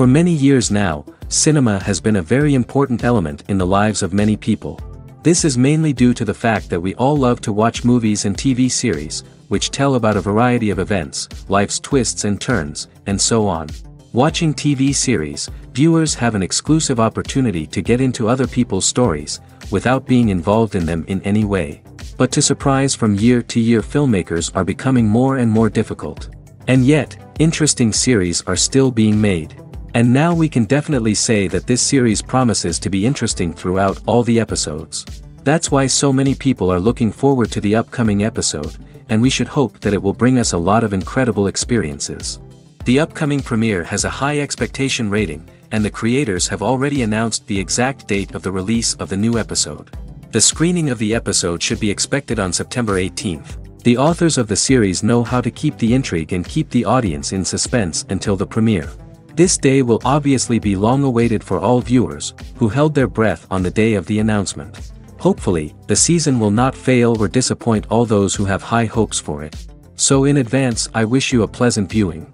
For many years now, cinema has been a very important element in the lives of many people. This is mainly due to the fact that we all love to watch movies and TV series, which tell about a variety of events, life's twists and turns, and so on. Watching TV series, viewers have an exclusive opportunity to get into other people's stories, without being involved in them in any way. But to surprise from year to year, filmmakers are becoming more and more difficult. And yet, interesting series are still being made. And now we can definitely say that this series promises to be interesting throughout all the episodes. That's why so many people are looking forward to the upcoming episode, and we should hope that it will bring us a lot of incredible experiences. The upcoming premiere has a high expectation rating, and the creators have already announced the exact date of the release of the new episode. The screening of the episode should be expected on September 18th. The authors of the series know how to keep the intrigue and keep the audience in suspense until the premiere. This day will obviously be long awaited for all viewers, who held their breath on the day of the announcement. Hopefully, the season will not fail or disappoint all those who have high hopes for it. So in advance, I wish you a pleasant viewing.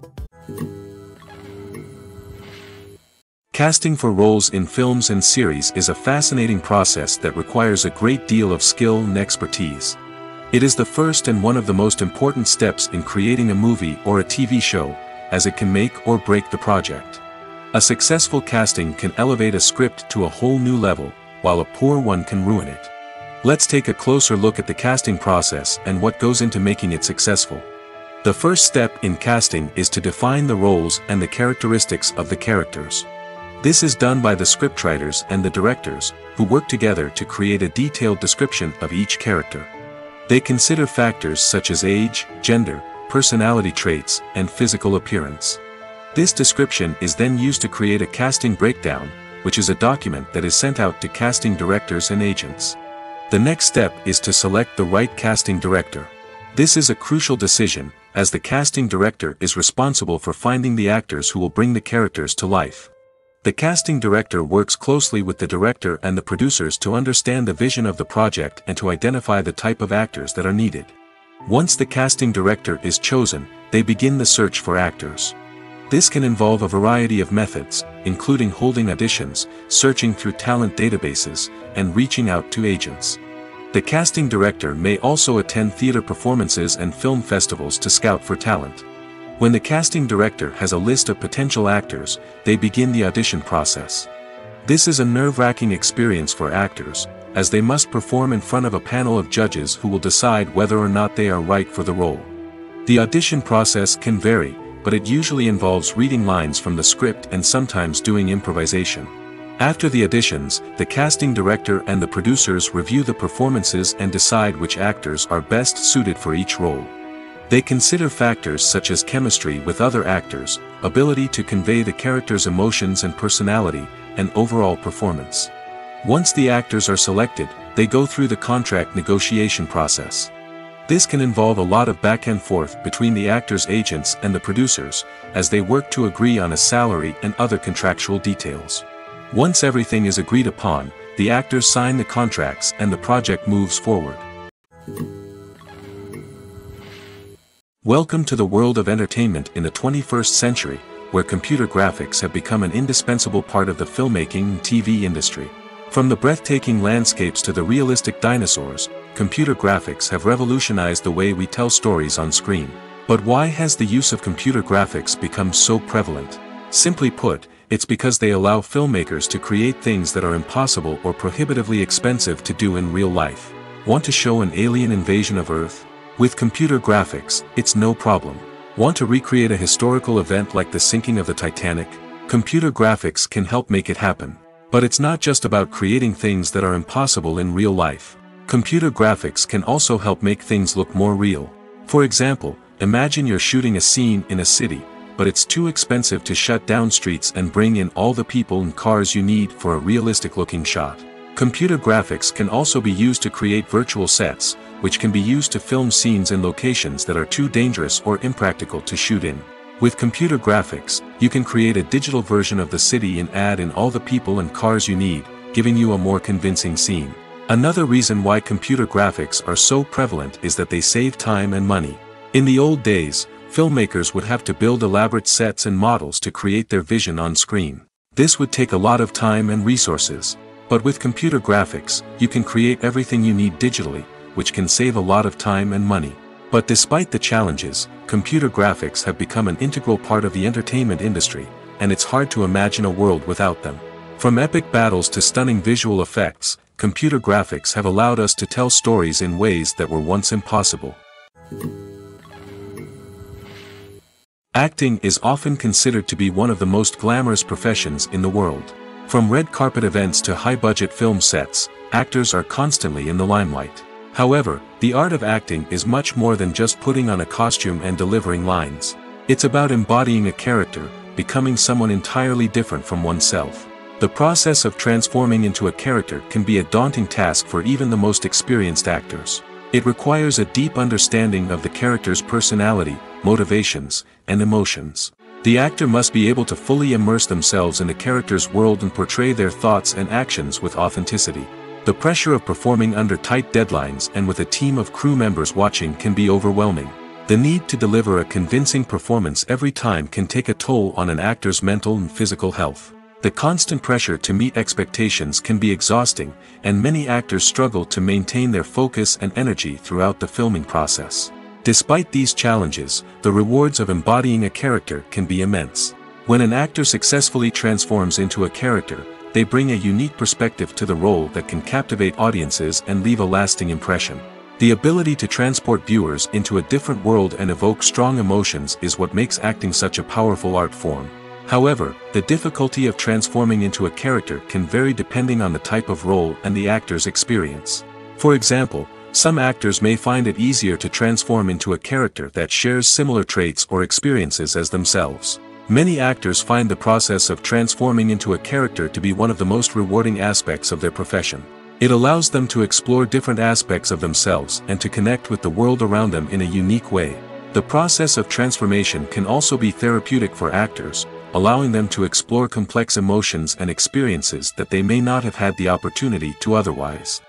Casting for roles in films and series is a fascinating process that requires a great deal of skill and expertise. It is the first and one of the most important steps in creating a movie or a TV show, as it can make or break the project. A successful casting can elevate a script to a whole new level, while a poor one can ruin it. Let's take a closer look at the casting process and what goes into making it successful. The first step in casting is to define the roles and the characteristics of the characters. This is done by the scriptwriters and the directors, who work together to create a detailed description of each character. They consider factors such as age, gender, personality traits, and physical appearance. This description is then used to create a casting breakdown, which is a document that is sent out to casting directors and agents. The next step is to select the right casting director. This is a crucial decision, as the casting director is responsible for finding the actors who will bring the characters to life. The casting director works closely with the director and the producers to understand the vision of the project and to identify the type of actors that are needed. Once the casting director is chosen, they begin the search for actors. This can involve a variety of methods, including holding auditions, searching through talent databases, and reaching out to agents. The casting director may also attend theater performances and film festivals to scout for talent. When the casting director has a list of potential actors, they begin the audition process. This is a nerve-wracking experience for actors, as they must perform in front of a panel of judges who will decide whether or not they are right for the role. The audition process can vary, but it usually involves reading lines from the script and sometimes doing improvisation. After the auditions, the casting director and the producers review the performances and decide which actors are best suited for each role. They consider factors such as chemistry with other actors, ability to convey the character's emotions and personality, and overall performance. Once the actors are selected, they go through the contract negotiation process. This can involve a lot of back and forth between the actors' agents and the producers, as they work to agree on a salary and other contractual details. Once everything is agreed upon, the actors sign the contracts and the project moves forward. Welcome to the world of entertainment in the 21st century, where computer graphics have become an indispensable part of the filmmaking and TV industry. From the breathtaking landscapes to the realistic dinosaurs, computer graphics have revolutionized the way we tell stories on screen. But why has the use of computer graphics become so prevalent? Simply put, it's because they allow filmmakers to create things that are impossible or prohibitively expensive to do in real life. Want to show an alien invasion of Earth? With computer graphics, it's no problem. Want to recreate a historical event like the sinking of the Titanic? Computer graphics can help make it happen. But it's not just about creating things that are impossible in real life. Computer graphics can also help make things look more real. For example, imagine you're shooting a scene in a city, but it's too expensive to shut down streets and bring in all the people and cars you need for a realistic-looking shot. Computer graphics can also be used to create virtual sets, which can be used to film scenes in locations that are too dangerous or impractical to shoot in. With computer graphics, you can create a digital version of the city and add in all the people and cars you need, giving you a more convincing scene. Another reason why computer graphics are so prevalent is that they save time and money. In the old days, filmmakers would have to build elaborate sets and models to create their vision on screen. This would take a lot of time and resources. But with computer graphics, you can create everything you need digitally, which can save a lot of time and money. But despite the challenges, computer graphics have become an integral part of the entertainment industry, and it's hard to imagine a world without them. From epic battles to stunning visual effects, computer graphics have allowed us to tell stories in ways that were once impossible. Acting is often considered to be one of the most glamorous professions in the world. From red carpet events to high-budget film sets, actors are constantly in the limelight. However, the art of acting is much more than just putting on a costume and delivering lines. It's about embodying a character, becoming someone entirely different from oneself. The process of transforming into a character can be a daunting task for even the most experienced actors. It requires a deep understanding of the character's personality, motivations, and emotions. The actor must be able to fully immerse themselves in the character's world and portray their thoughts and actions with authenticity. The pressure of performing under tight deadlines and with a team of crew members watching can be overwhelming. The need to deliver a convincing performance every time can take a toll on an actor's mental and physical health. The constant pressure to meet expectations can be exhausting, and many actors struggle to maintain their focus and energy throughout the filming process. Despite these challenges, the rewards of embodying a character can be immense. When an actor successfully transforms into a character, they bring a unique perspective to the role that can captivate audiences and leave a lasting impression. The ability to transport viewers into a different world and evoke strong emotions is what makes acting such a powerful art form. However, the difficulty of transforming into a character can vary depending on the type of role and the actor's experience. For example, some actors may find it easier to transform into a character that shares similar traits or experiences as themselves. Many actors find the process of transforming into a character to be one of the most rewarding aspects of their profession. It allows them to explore different aspects of themselves and to connect with the world around them in a unique way. The process of transformation can also be therapeutic for actors, allowing them to explore complex emotions and experiences that they may not have had the opportunity to otherwise.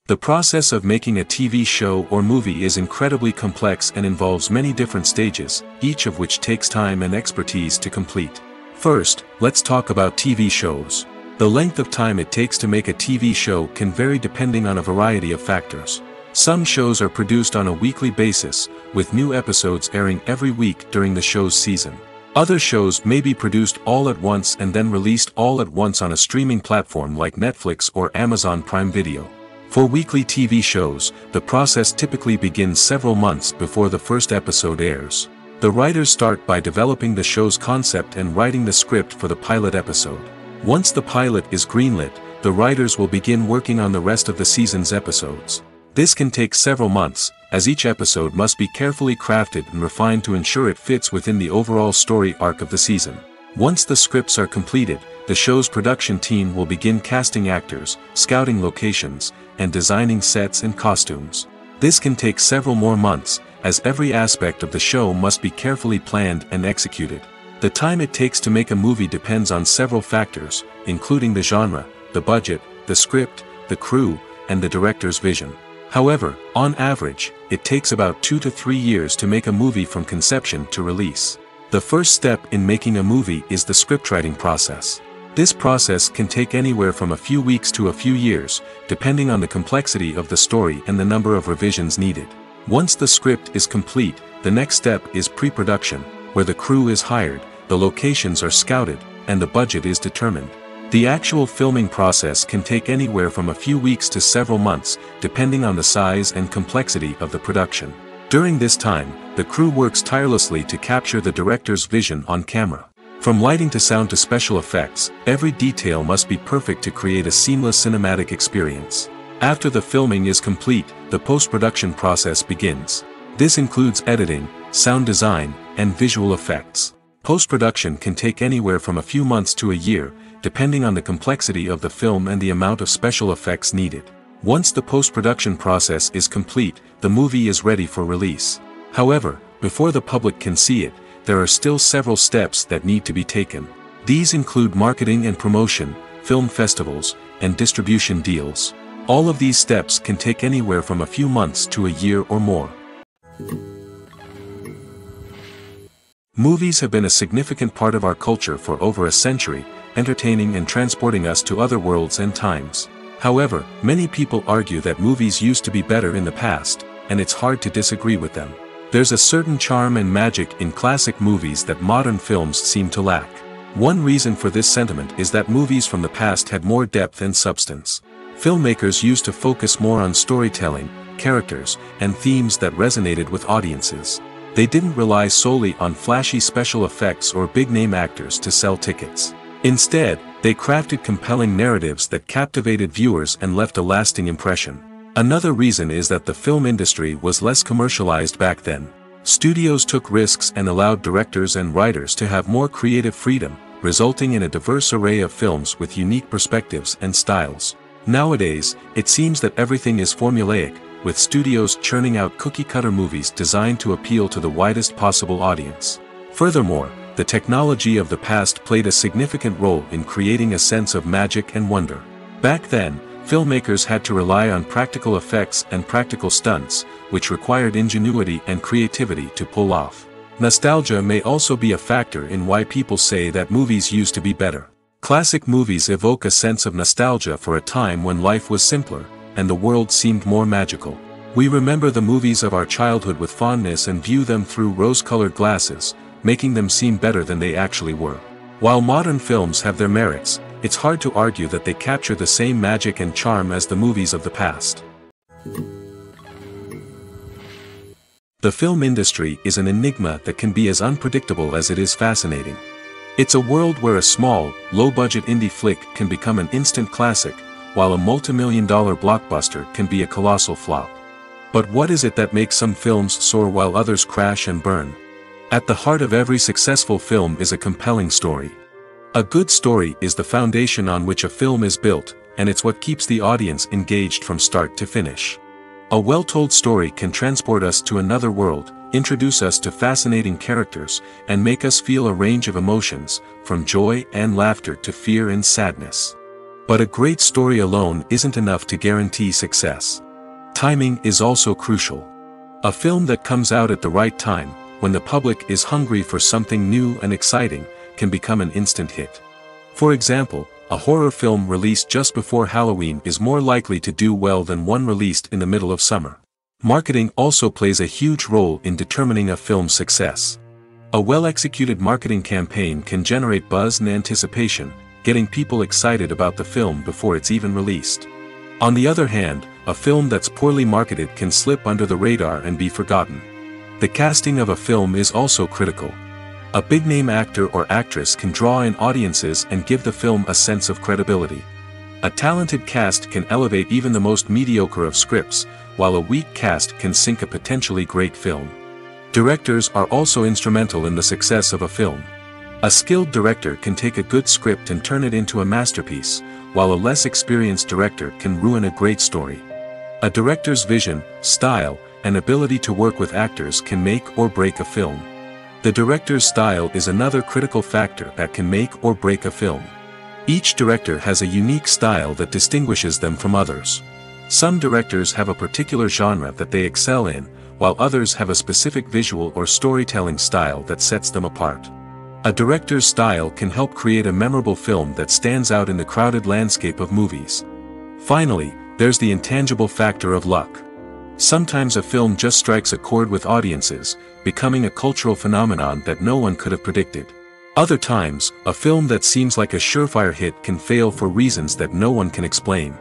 The process of making a TV show or movie is incredibly complex and involves many different stages, each of which takes time and expertise to complete. First, let's talk about TV shows. The length of time it takes to make a TV show can vary depending on a variety of factors. Some shows are produced on a weekly basis, with new episodes airing every week during the show's season. Other shows may be produced all at once and then released all at once on a streaming platform like Netflix or Amazon Prime Video. For weekly TV shows, the process typically begins several months before the first episode airs. The writers start by developing the show's concept and writing the script for the pilot episode. Once the pilot is greenlit, the writers will begin working on the rest of the season's episodes. This can take several months, as each episode must be carefully crafted and refined to ensure it fits within the overall story arc of the season. Once the scripts are completed, the show's production team will begin casting actors, scouting locations, and designing sets and costumes. This can take several more months, as every aspect of the show must be carefully planned and executed. The time it takes to make a movie depends on several factors, including the genre, the budget, the script, the crew, and the director's vision. However, on average, it takes about 2 to 3 years to make a movie from conception to release. The first step in making a movie is the scriptwriting process. This process can take anywhere from a few weeks to a few years, depending on the complexity of the story and the number of revisions needed. Once the script is complete, the next step is pre-production, where the crew is hired, the locations are scouted, and the budget is determined. The actual filming process can take anywhere from a few weeks to several months, depending on the size and complexity of the production. During this time, the crew works tirelessly to capture the director's vision on camera. From lighting to sound to special effects, every detail must be perfect to create a seamless cinematic experience. After the filming is complete, the post-production process begins. This includes editing, sound design, and visual effects. Post-production can take anywhere from a few months to a year, depending on the complexity of the film and the amount of special effects needed. Once the post-production process is complete, the movie is ready for release. However, before the public can see it, there are still several steps that need to be taken. These include marketing and promotion, film festivals, and distribution deals. All of these steps can take anywhere from a few months to a year or more. Movies have been a significant part of our culture for over a century, entertaining and transporting us to other worlds and times. However, many people argue that movies used to be better in the past, and it's hard to disagree with them. There's a certain charm and magic in classic movies that modern films seem to lack. One reason for this sentiment is that movies from the past had more depth and substance. Filmmakers used to focus more on storytelling, characters, and themes that resonated with audiences. They didn't rely solely on flashy special effects or big-name actors to sell tickets. Instead, they crafted compelling narratives that captivated viewers and left a lasting impression. Another reason is that the film industry was less commercialized back then. Studios took risks and allowed directors and writers to have more creative freedom, resulting in a diverse array of films with unique perspectives and styles. Nowadays, it seems that everything is formulaic, with studios churning out cookie-cutter movies designed to appeal to the widest possible audience. Furthermore, the technology of the past played a significant role in creating a sense of magic and wonder. Back then, filmmakers had to rely on practical effects and practical stunts, which required ingenuity and creativity to pull off. Nostalgia may also be a factor in why people say that movies used to be better. Classic movies evoke a sense of nostalgia for a time when life was simpler, and the world seemed more magical. We remember the movies of our childhood with fondness and view them through rose-colored glasses, making them seem better than they actually were. While modern films have their merits, it's hard to argue that they capture the same magic and charm as the movies of the past. The film industry is an enigma that can be as unpredictable as it is fascinating. It's a world where a small, low-budget indie flick can become an instant classic, while a multi-million-dollar blockbuster can be a colossal flop. But what is it that makes some films soar while others crash and burn? At the heart of every successful film is a compelling story. A good story is the foundation on which a film is built, and it's what keeps the audience engaged from start to finish. A well-told story can transport us to another world, introduce us to fascinating characters, and make us feel a range of emotions, from joy and laughter to fear and sadness. But a great story alone isn't enough to guarantee success. Timing is also crucial. A film that comes out at the right time, when the public is hungry for something new and exciting, can become an instant hit. For example, a horror film released just before Halloween is more likely to do well than one released in the middle of summer. Marketing also plays a huge role in determining a film's success. A well-executed marketing campaign can generate buzz and anticipation, getting people excited about the film before it's even released. On the other hand, a film that's poorly marketed can slip under the radar and be forgotten. The casting of a film is also critical. A big-name actor or actress can draw in audiences and give the film a sense of credibility. A talented cast can elevate even the most mediocre of scripts, while a weak cast can sink a potentially great film. Directors are also instrumental in the success of a film. A skilled director can take a good script and turn it into a masterpiece, while a less experienced director can ruin a great story. A director's vision, style, and ability to work with actors can make or break a film. The director's style is another critical factor that can make or break a film. Each director has a unique style that distinguishes them from others. Some directors have a particular genre that they excel in, while others have a specific visual or storytelling style that sets them apart. A director's style can help create a memorable film that stands out in the crowded landscape of movies. Finally, there's the intangible factor of luck. Sometimes a film just strikes a chord with audiences, becoming a cultural phenomenon that no one could have predicted. Other times, a film that seems like a surefire hit can fail for reasons that no one can explain.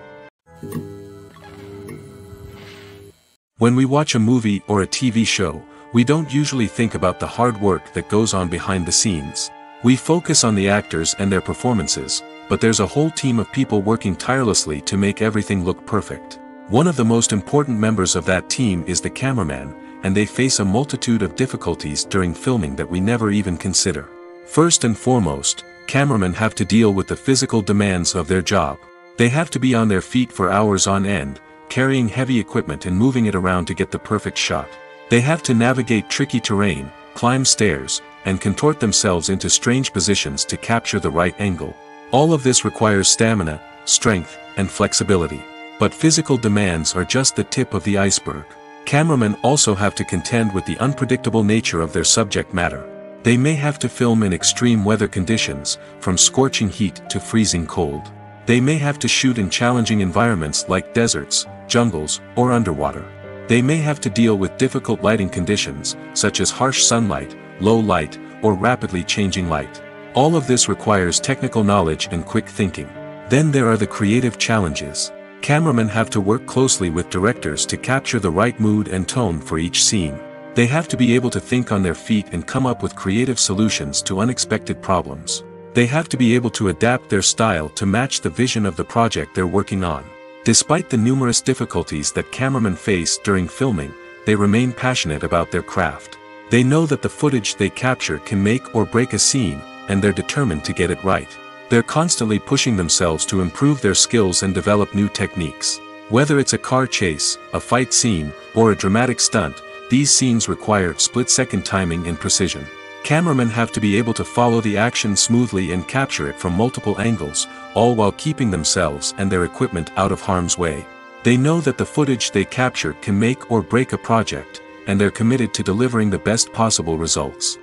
When we watch a movie or a TV show, we don't usually think about the hard work that goes on behind the scenes. We focus on the actors and their performances, but there's a whole team of people working tirelessly to make everything look perfect. One of the most important members of that team is the cameraman, and they face a multitude of difficulties during filming that we never even consider. First and foremost, cameramen have to deal with the physical demands of their job. They have to be on their feet for hours on end, carrying heavy equipment and moving it around to get the perfect shot. They have to navigate tricky terrain, climb stairs, and contort themselves into strange positions to capture the right angle. All of this requires stamina, strength, and flexibility. But physical demands are just the tip of the iceberg. Cameramen also have to contend with the unpredictable nature of their subject matter. They may have to film in extreme weather conditions, from scorching heat to freezing cold. They may have to shoot in challenging environments like deserts, jungles, or underwater. They may have to deal with difficult lighting conditions, such as harsh sunlight, low light, or rapidly changing light. All of this requires technical knowledge and quick thinking. Then there are the creative challenges. Cameramen have to work closely with directors to capture the right mood and tone for each scene. They have to be able to think on their feet and come up with creative solutions to unexpected problems. They have to be able to adapt their style to match the vision of the project they're working on. Despite the numerous difficulties that cameramen face during filming, they remain passionate about their craft. They know that the footage they capture can make or break a scene, and they're determined to get it right. They're constantly pushing themselves to improve their skills and develop new techniques. Whether it's a car chase, a fight scene, or a dramatic stunt, these scenes require split-second timing and precision. Cameramen have to be able to follow the action smoothly and capture it from multiple angles, all while keeping themselves and their equipment out of harm's way. They know that the footage they capture can make or break a project, and they're committed to delivering the best possible results.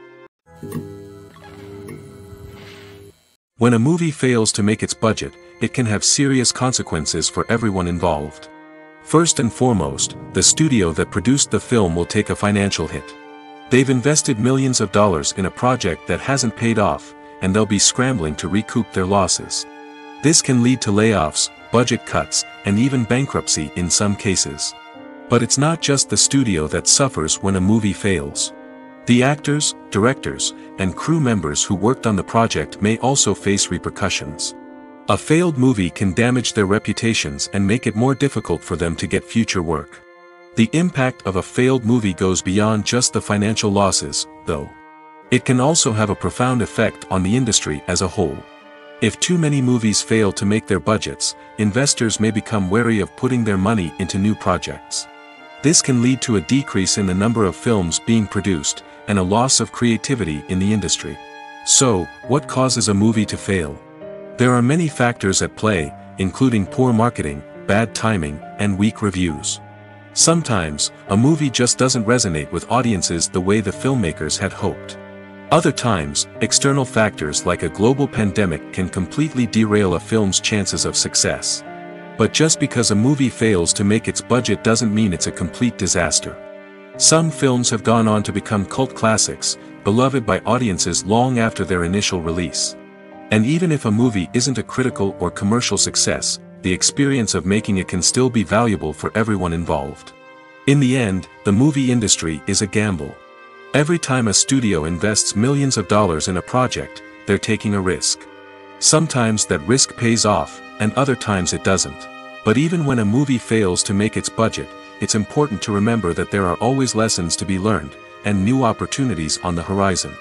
When a movie fails to make its budget, it can have serious consequences for everyone involved. First and foremost, the studio that produced the film will take a financial hit. They've invested millions of dollars in a project that hasn't paid off, and they'll be scrambling to recoup their losses. This can lead to layoffs, budget cuts, and even bankruptcy in some cases. But it's not just the studio that suffers when a movie fails. The actors, directors, and crew members who worked on the project may also face repercussions. A failed movie can damage their reputations and make it more difficult for them to get future work. The impact of a failed movie goes beyond just the financial losses, though. It can also have a profound effect on the industry as a whole. If too many movies fail to make their budgets, investors may become wary of putting their money into new projects. This can lead to a decrease in the number of films being produced, and a loss of creativity in the industry. So, what causes a movie to fail? There are many factors at play, including poor marketing, bad timing, and weak reviews. Sometimes, a movie just doesn't resonate with audiences the way the filmmakers had hoped. Other times, external factors like a global pandemic can completely derail a film's chances of success. But just because a movie fails to make its budget doesn't mean it's a complete disaster. Some films have gone on to become cult classics, beloved by audiences long after their initial release. And even if a movie isn't a critical or commercial success, the experience of making it can still be valuable for everyone involved. In the end, the movie industry is a gamble. Every time a studio invests millions of dollars in a project, they're taking a risk. Sometimes that risk pays off, and other times it doesn't. But even when a movie fails to make its budget, it's important to remember that there are always lessons to be learned, and new opportunities on the horizon.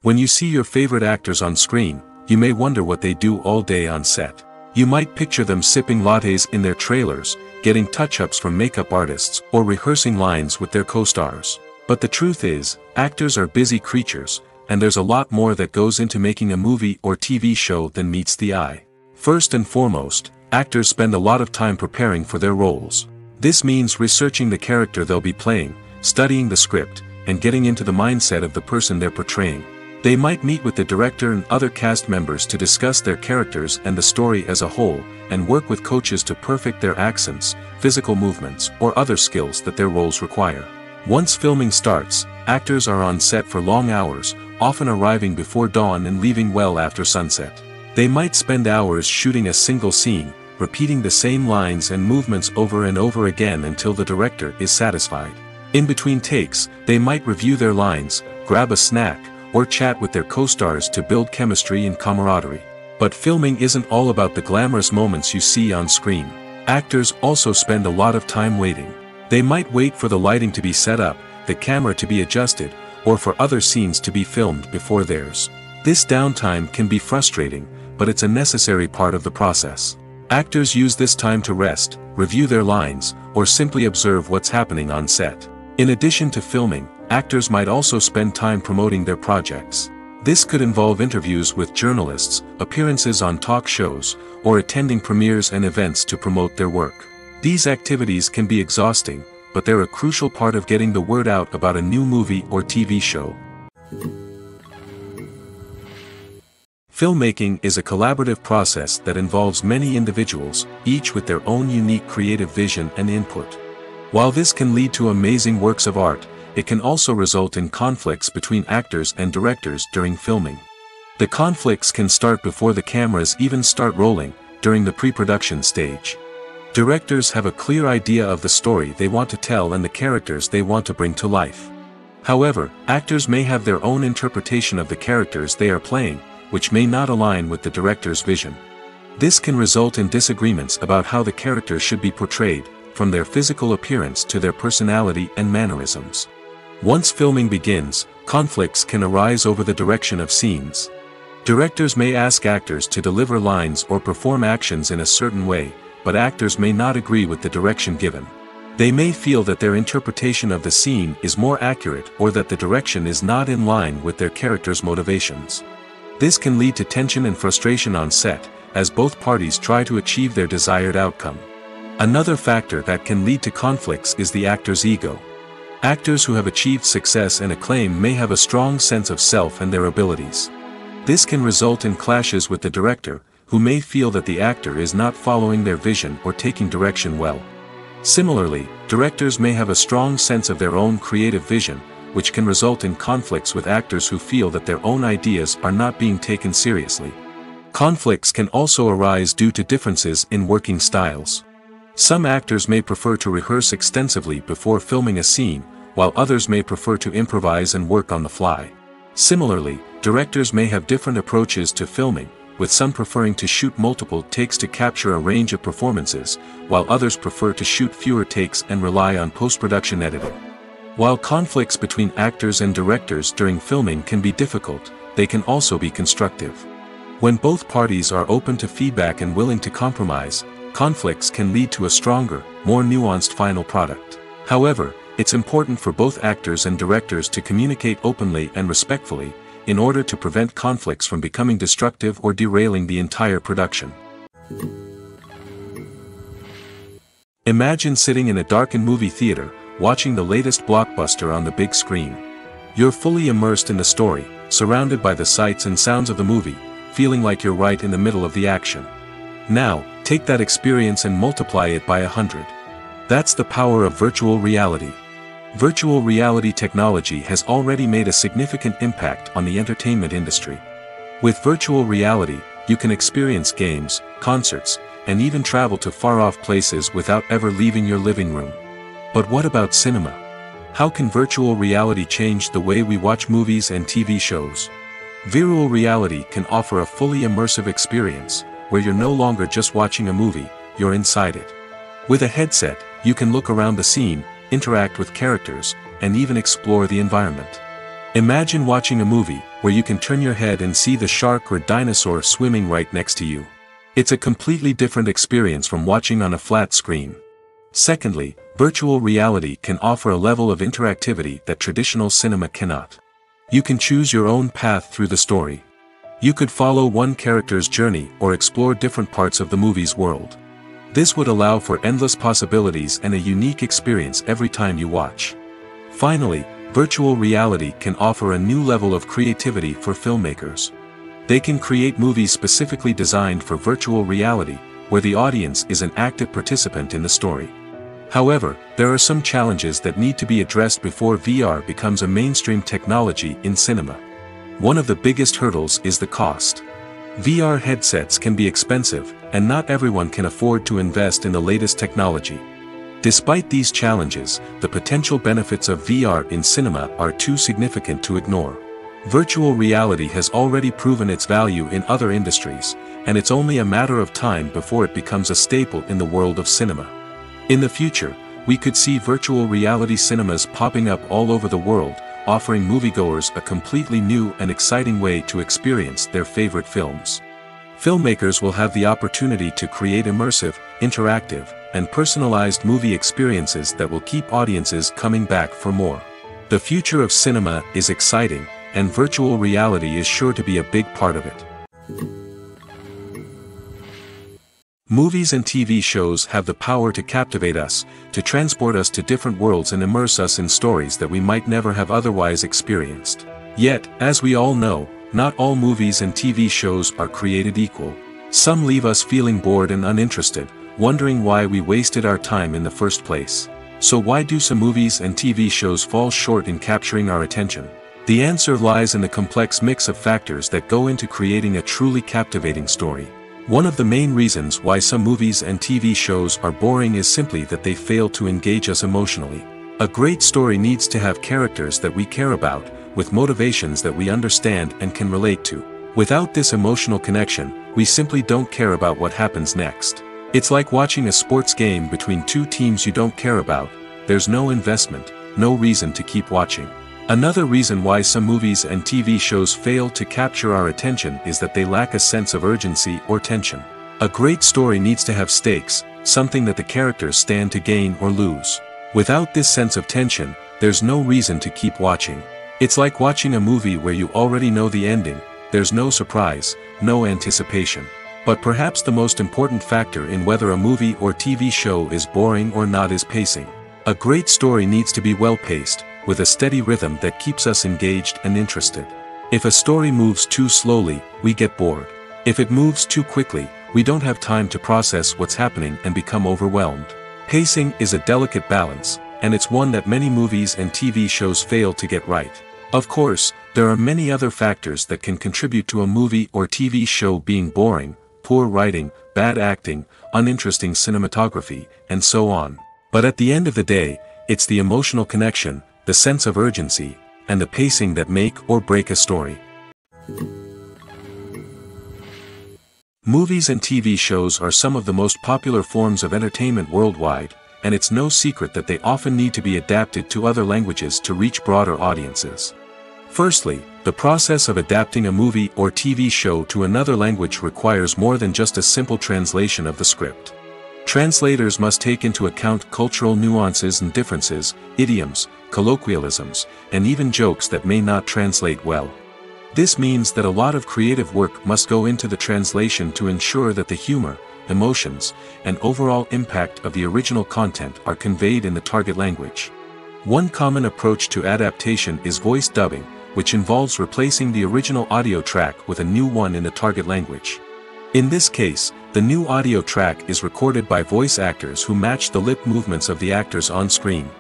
When you see your favorite actors on screen, you may wonder what they do all day on set. You might picture them sipping lattes in their trailers, getting touch-ups from makeup artists, or rehearsing lines with their co-stars. But the truth is, actors are busy creatures, and there's a lot more that goes into making a movie or TV show than meets the eye. First and foremost, actors spend a lot of time preparing for their roles. This means researching the character they'll be playing, studying the script, and getting into the mindset of the person they're portraying. They might meet with the director and other cast members to discuss their characters and the story as a whole, and work with coaches to perfect their accents, physical movements, or other skills that their roles require. Once filming starts, actors are on set for long hours, often arriving before dawn and leaving well after sunset. They might spend hours shooting a single scene, repeating the same lines and movements over and over again until the director is satisfied. In between takes, they might review their lines, grab a snack, or chat with their co-stars to build chemistry and camaraderie. But filming isn't all about the glamorous moments you see on screen. Actors also spend a lot of time waiting. They might wait for the lighting to be set up, the camera to be adjusted, or for other scenes to be filmed before theirs. This downtime can be frustrating, but it's a necessary part of the process. Actors use this time to rest, review their lines, or simply observe what's happening on set. In addition to filming, actors might also spend time promoting their projects. This could involve interviews with journalists, appearances on talk shows, or attending premieres and events to promote their work. These activities can be exhausting, but they're a crucial part of getting the word out about a new movie or TV show. Filmmaking is a collaborative process that involves many individuals, each with their own unique creative vision and input. While this can lead to amazing works of art, it can also result in conflicts between actors and directors during filming. The conflicts can start before the cameras even start rolling, during the pre-production stage. Directors have a clear idea of the story they want to tell and the characters they want to bring to life. However, actors may have their own interpretation of the characters they are playing, which may not align with the director's vision. This can result in disagreements about how the characters should be portrayed, from their physical appearance to their personality and mannerisms. Once filming begins, conflicts can arise over the direction of scenes. Directors may ask actors to deliver lines or perform actions in a certain way, but actors may not agree with the direction given. They may feel that their interpretation of the scene is more accurate or that the direction is not in line with their character's motivations. This can lead to tension and frustration on set, as both parties try to achieve their desired outcome. Another factor that can lead to conflicts is the actor's ego. Actors who have achieved success and acclaim may have a strong sense of self and their abilities. This can result in clashes with the director, who may feel that the actor is not following their vision or taking direction well. Similarly, directors may have a strong sense of their own creative vision, which can result in conflicts with actors who feel that their own ideas are not being taken seriously. Conflicts can also arise due to differences in working styles. Some actors may prefer to rehearse extensively before filming a scene, while others may prefer to improvise and work on the fly. Similarly, directors may have different approaches to filming, with some preferring to shoot multiple takes to capture a range of performances, while others prefer to shoot fewer takes and rely on post-production editing. While conflicts between actors and directors during filming can be difficult, they can also be constructive. When both parties are open to feedback and willing to compromise, conflicts can lead to a stronger, more nuanced final product. However, it's important for both actors and directors to communicate openly and respectfully, in order to prevent conflicts from becoming destructive or derailing the entire production. Imagine sitting in a darkened movie theater, watching the latest blockbuster on the big screen. You're fully immersed in the story, surrounded by the sights and sounds of the movie, feeling like you're right in the middle of the action. Now, take that experience and multiply it by 100. That's the power of virtual reality. Virtual reality technology has already made a significant impact on the entertainment industry. With virtual reality, you can experience games, concerts, and even travel to far-off places without ever leaving your living room. But what about cinema? How can virtual reality change the way we watch movies and TV shows? Virtual reality can offer a fully immersive experience, where you're no longer just watching a movie, you're inside it. With a headset, you can look around the scene, interact with characters, and even explore the environment. Imagine watching a movie, where you can turn your head and see the shark or dinosaur swimming right next to you. It's a completely different experience from watching on a flat screen. Secondly, virtual reality can offer a level of interactivity that traditional cinema cannot. You can choose your own path through the story. You could follow one character's journey or explore different parts of the movie's world. This would allow for endless possibilities and a unique experience every time you watch. Finally, virtual reality can offer a new level of creativity for filmmakers. They can create movies specifically designed for virtual reality, where the audience is an active participant in the story. However, there are some challenges that need to be addressed before VR becomes a mainstream technology in cinema. One of the biggest hurdles is the cost. VR headsets can be expensive, and not everyone can afford to invest in the latest technology. Despite these challenges, the potential benefits of VR in cinema are too significant to ignore. Virtual reality has already proven its value in other industries, and it's only a matter of time before it becomes a staple in the world of cinema. In the future, we could see virtual reality cinemas popping up all over the world, offering moviegoers a completely new and exciting way to experience their favorite films. Filmmakers will have the opportunity to create immersive, interactive, and personalized movie experiences that will keep audiences coming back for more. The future of cinema is exciting, and virtual reality is sure to be a big part of it. Movies and TV shows have the power to captivate us, to transport us to different worlds and immerse us in stories that we might never have otherwise experienced. Yet, as we all know, not all movies and TV shows are created equal. Some leave us feeling bored and uninterested, wondering why we wasted our time in the first place. So why do some movies and TV shows fall short in capturing our attention? The answer lies in the complex mix of factors that go into creating a truly captivating story. One of the main reasons why some movies and TV shows are boring is simply that they fail to engage us emotionally. A great story needs to have characters that we care about, with motivations that we understand and can relate to. Without this emotional connection, we simply don't care about what happens next. It's like watching a sports game between two teams you don't care about. There's no investment, no reason to keep watching. Another reason why some movies and TV shows fail to capture our attention is that they lack a sense of urgency or tension. A great story needs to have stakes, something that the characters stand to gain or lose. Without this sense of tension, there's no reason to keep watching. It's like watching a movie where you already know the ending, there's no surprise, no anticipation. But perhaps the most important factor in whether a movie or TV show is boring or not is pacing. A great story needs to be well-paced, with a steady rhythm that keeps us engaged and interested. If a story moves too slowly, we get bored. If it moves too quickly, we don't have time to process what's happening and become overwhelmed. Pacing is a delicate balance, and it's one that many movies and TV shows fail to get right. Of course, there are many other factors that can contribute to a movie or TV show being boring: poor writing, bad acting, uninteresting cinematography, and so on. But at the end of the day, it's the emotional connection, the sense of urgency, and the pacing that make or break a story. Movies and TV shows are some of the most popular forms of entertainment worldwide, and it's no secret that they often need to be adapted to other languages to reach broader audiences. Firstly, the process of adapting a movie or TV show to another language requires more than just a simple translation of the script. Translators must take into account cultural nuances and differences, idioms, colloquialisms, and even jokes that may not translate well. This means that a lot of creative work must go into the translation to ensure that the humor, emotions, and overall impact of the original content are conveyed in the target language. One common approach to adaptation is voice dubbing, which involves replacing the original audio track with a new one in the target language. In this case, the new audio track is recorded by voice actors who match the lip movements of the actors on screen.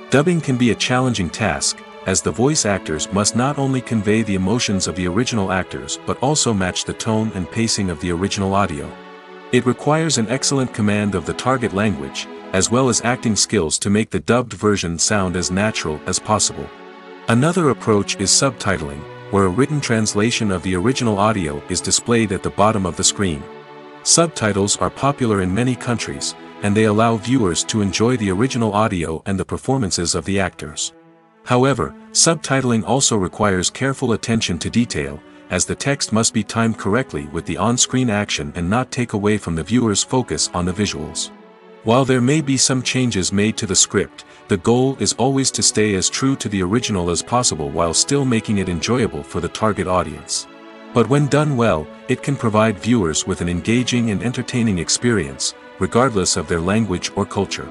Dubbing can be a challenging task, as the voice actors must not only convey the emotions of the original actors but also match the tone and pacing of the original audio. It requires an excellent command of the target language, as well as acting skills to make the dubbed version sound as natural as possible. Another approach is subtitling, where a written translation of the original audio is displayed at the bottom of the screen. Subtitles are popular in many countries, and they allow viewers to enjoy the original audio and the performances of the actors. However, subtitling also requires careful attention to detail, as the text must be timed correctly with the on-screen action and not take away from the viewer's focus on the visuals. While there may be some changes made to the script, the goal is always to stay as true to the original as possible while still making it enjoyable for the target audience. But when done well, it can provide viewers with an engaging and entertaining experience, regardless of their language or culture.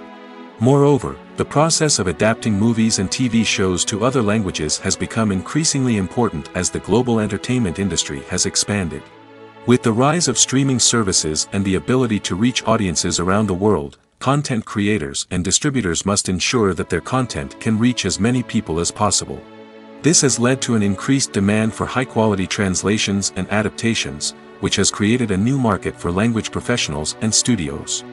Moreover, the process of adapting movies and TV shows to other languages has become increasingly important as the global entertainment industry has expanded. With the rise of streaming services and the ability to reach audiences around the world, content creators and distributors must ensure that their content can reach as many people as possible. This has led to an increased demand for high-quality translations and adaptations, which has created a new market for language professionals and studios.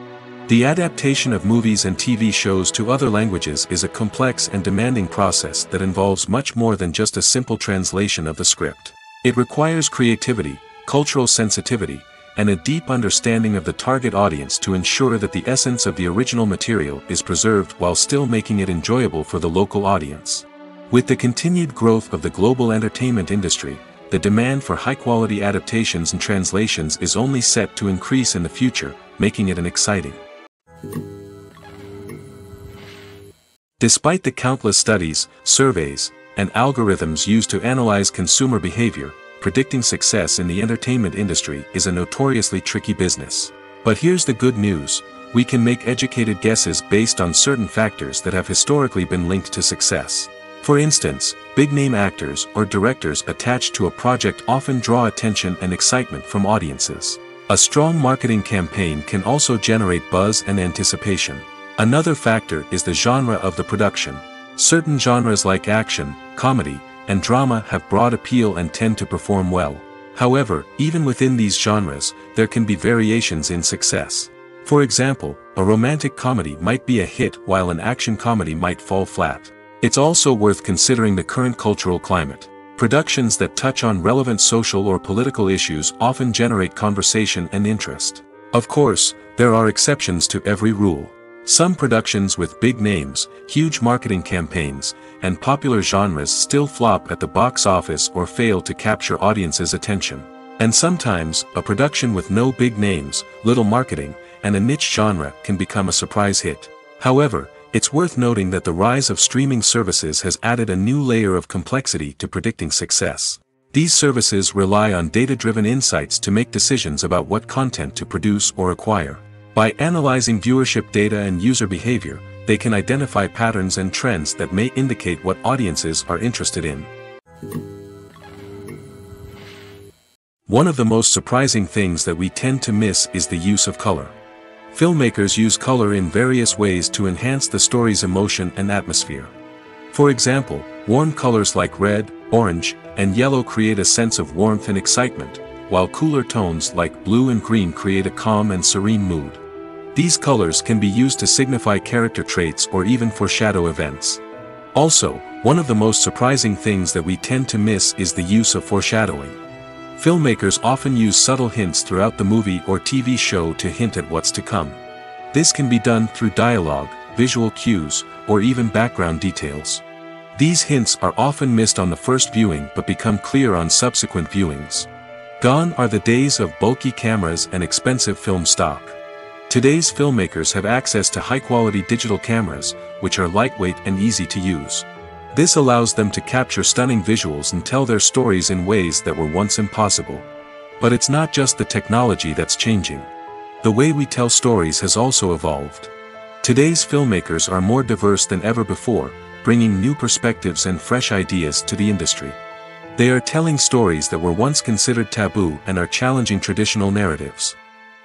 The adaptation of movies and TV shows to other languages is a complex and demanding process that involves much more than just a simple translation of the script. It requires creativity, cultural sensitivity, and a deep understanding of the target audience to ensure that the essence of the original material is preserved while still making it enjoyable for the local audience. With the continued growth of the global entertainment industry, the demand for high-quality adaptations and translations is only set to increase in the future, making it exciting. Despite the countless studies, surveys, and algorithms used to analyze consumer behavior, predicting success in the entertainment industry is a notoriously tricky business. But here's the good news: we can make educated guesses based on certain factors that have historically been linked to success. For instance, big-name actors or directors attached to a project often draw attention and excitement from audiences. A strong marketing campaign can also generate buzz and anticipation. Another factor is the genre of the production. Certain genres like action, comedy, and drama have broad appeal and tend to perform well. However, even within these genres, there can be variations in success. For example, a romantic comedy might be a hit while an action comedy might fall flat. It's also worth considering the current cultural climate. Productions that touch on relevant social or political issues often generate conversation and interest. Of course, there are exceptions to every rule. Some productions with big names, huge marketing campaigns, and popular genres still flop at the box office or fail to capture audiences' attention. And sometimes, a production with no big names, little marketing, and a niche genre can become a surprise hit. However, it's worth noting that the rise of streaming services has added a new layer of complexity to predicting success. These services rely on data-driven insights to make decisions about what content to produce or acquire. By analyzing viewership data and user behavior, they can identify patterns and trends that may indicate what audiences are interested in. One of the most surprising things that we tend to miss is the use of color. Filmmakers use color in various ways to enhance the story's emotion and atmosphere. For example, warm colors like red, orange, and yellow create a sense of warmth and excitement, while cooler tones like blue and green create a calm and serene mood. These colors can be used to signify character traits or even foreshadow events. Also, one of the most surprising things that we tend to miss is the use of foreshadowing. Filmmakers often use subtle hints throughout the movie or TV show to hint at what's to come. This can be done through dialogue, visual cues, or even background details. These hints are often missed on the first viewing but become clear on subsequent viewings. Gone are the days of bulky cameras and expensive film stock. Today's filmmakers have access to high-quality digital cameras, which are lightweight and easy to use. This allows them to capture stunning visuals and tell their stories in ways that were once impossible. But it's not just the technology that's changing. The way we tell stories has also evolved. Today's filmmakers are more diverse than ever before, bringing new perspectives and fresh ideas to the industry. They are telling stories that were once considered taboo and are challenging traditional narratives.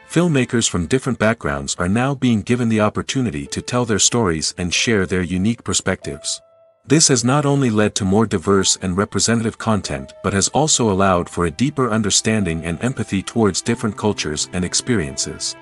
Filmmakers from different backgrounds are now being given the opportunity to tell their stories and share their unique perspectives. This has not only led to more diverse and representative content but has also allowed for a deeper understanding and empathy towards different cultures and experiences.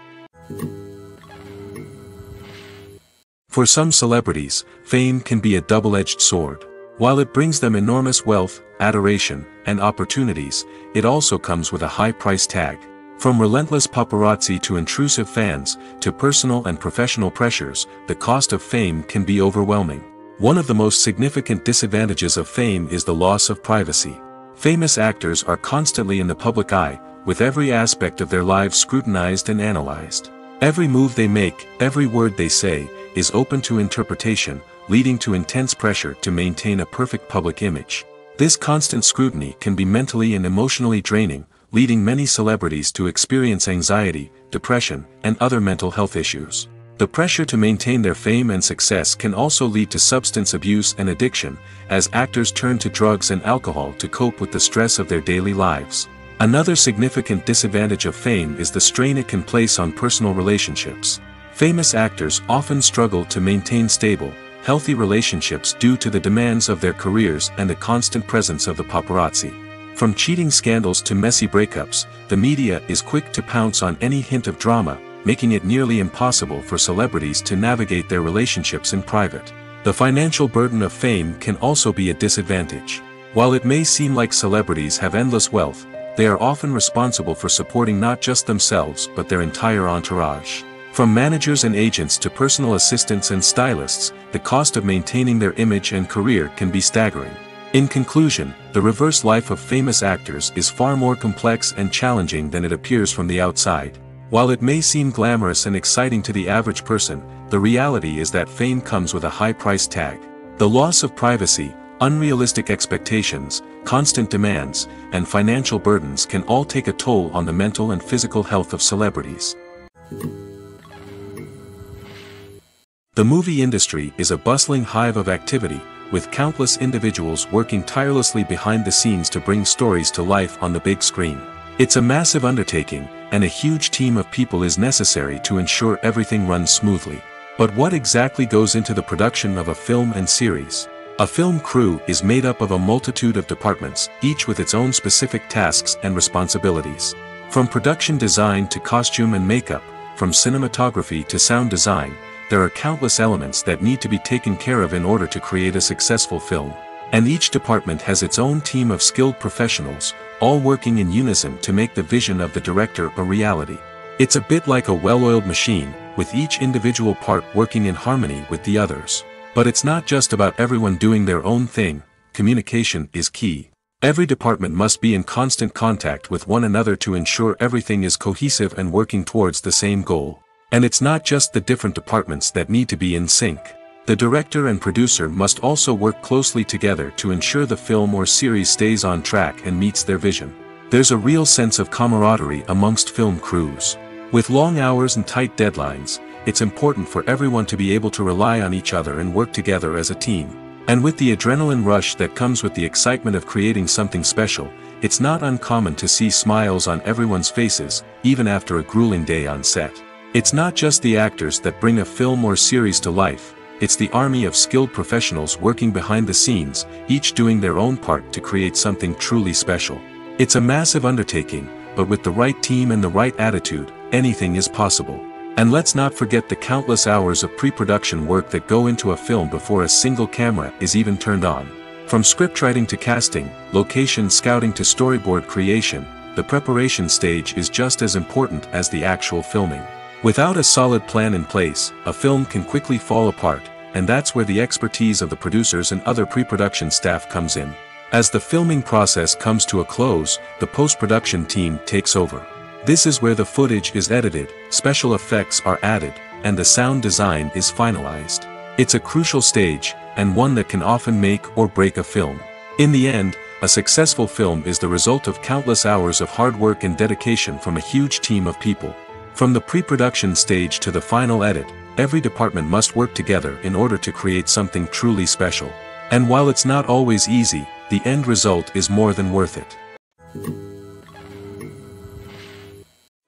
For some celebrities, fame can be a double-edged sword. While it brings them enormous wealth, adoration, and opportunities, it also comes with a high price tag. From relentless paparazzi to intrusive fans, to personal and professional pressures, the cost of fame can be overwhelming. One of the most significant disadvantages of fame is the loss of privacy. Famous actors are constantly in the public eye, with every aspect of their lives scrutinized and analyzed. Every move they make, every word they say, is open to interpretation, leading to intense pressure to maintain a perfect public image. This constant scrutiny can be mentally and emotionally draining, leading many celebrities to experience anxiety, depression, and other mental health issues. The pressure to maintain their fame and success can also lead to substance abuse and addiction, as actors turn to drugs and alcohol to cope with the stress of their daily lives. Another significant disadvantage of fame is the strain it can place on personal relationships. Famous actors often struggle to maintain stable, healthy relationships due to the demands of their careers and the constant presence of the paparazzi. From cheating scandals to messy breakups, the media is quick to pounce on any hint of drama, making it nearly impossible for celebrities to navigate their relationships in private. The financial burden of fame can also be a disadvantage. While it may seem like celebrities have endless wealth, they are often responsible for supporting not just themselves but their entire entourage. From managers and agents to personal assistants and stylists, the cost of maintaining their image and career can be staggering. In conclusion, the reverse life of famous actors is far more complex and challenging than it appears from the outside. While it may seem glamorous and exciting to the average person, the reality is that fame comes with a high price tag. The loss of privacy, Unrealistic expectations, constant demands, and financial burdens can all take a toll on the mental and physical health of celebrities. The movie industry is a bustling hive of activity, with countless individuals working tirelessly behind the scenes to bring stories to life on the big screen. It's a massive undertaking, and a huge team of people is necessary to ensure everything runs smoothly. But what exactly goes into the production of a film and series? A film crew is made up of a multitude of departments, each with its own specific tasks and responsibilities. From production design to costume and makeup, from cinematography to sound design, there are countless elements that need to be taken care of in order to create a successful film. And each department has its own team of skilled professionals, all working in unison to make the vision of the director a reality. It's a bit like a well-oiled machine, with each individual part working in harmony with the others. But it's not just about everyone doing their own thing. Communication is key. Every department must be in constant contact with one another to ensure everything is cohesive and working towards the same goal. And it's not just the different departments that need to be in sync. The director and producer must also work closely together to ensure the film or series stays on track and meets their vision. There's a real sense of camaraderie amongst film crews. With long hours and tight deadlines, it's important for everyone to be able to rely on each other and work together as a team. And with the adrenaline rush that comes with the excitement of creating something special, it's not uncommon to see smiles on everyone's faces, even after a grueling day on set. It's not just the actors that bring a film or series to life, it's the army of skilled professionals working behind the scenes, each doing their own part to create something truly special. It's a massive undertaking, but with the right team and the right attitude, anything is possible. And let's not forget the countless hours of pre-production work that go into a film before a single camera is even turned on. From scriptwriting to casting, location scouting to storyboard creation, the preparation stage is just as important as the actual filming. Without a solid plan in place, a film can quickly fall apart, and that's where the expertise of the producers and other pre-production staff comes in. As the filming process comes to a close, the post-production team takes over. This is where the footage is edited, special effects are added, and the sound design is finalized. It's a crucial stage, and one that can often make or break a film. In the end, a successful film is the result of countless hours of hard work and dedication from a huge team of people. From the pre-production stage to the final edit, every department must work together in order to create something truly special. And while it's not always easy, the end result is more than worth it.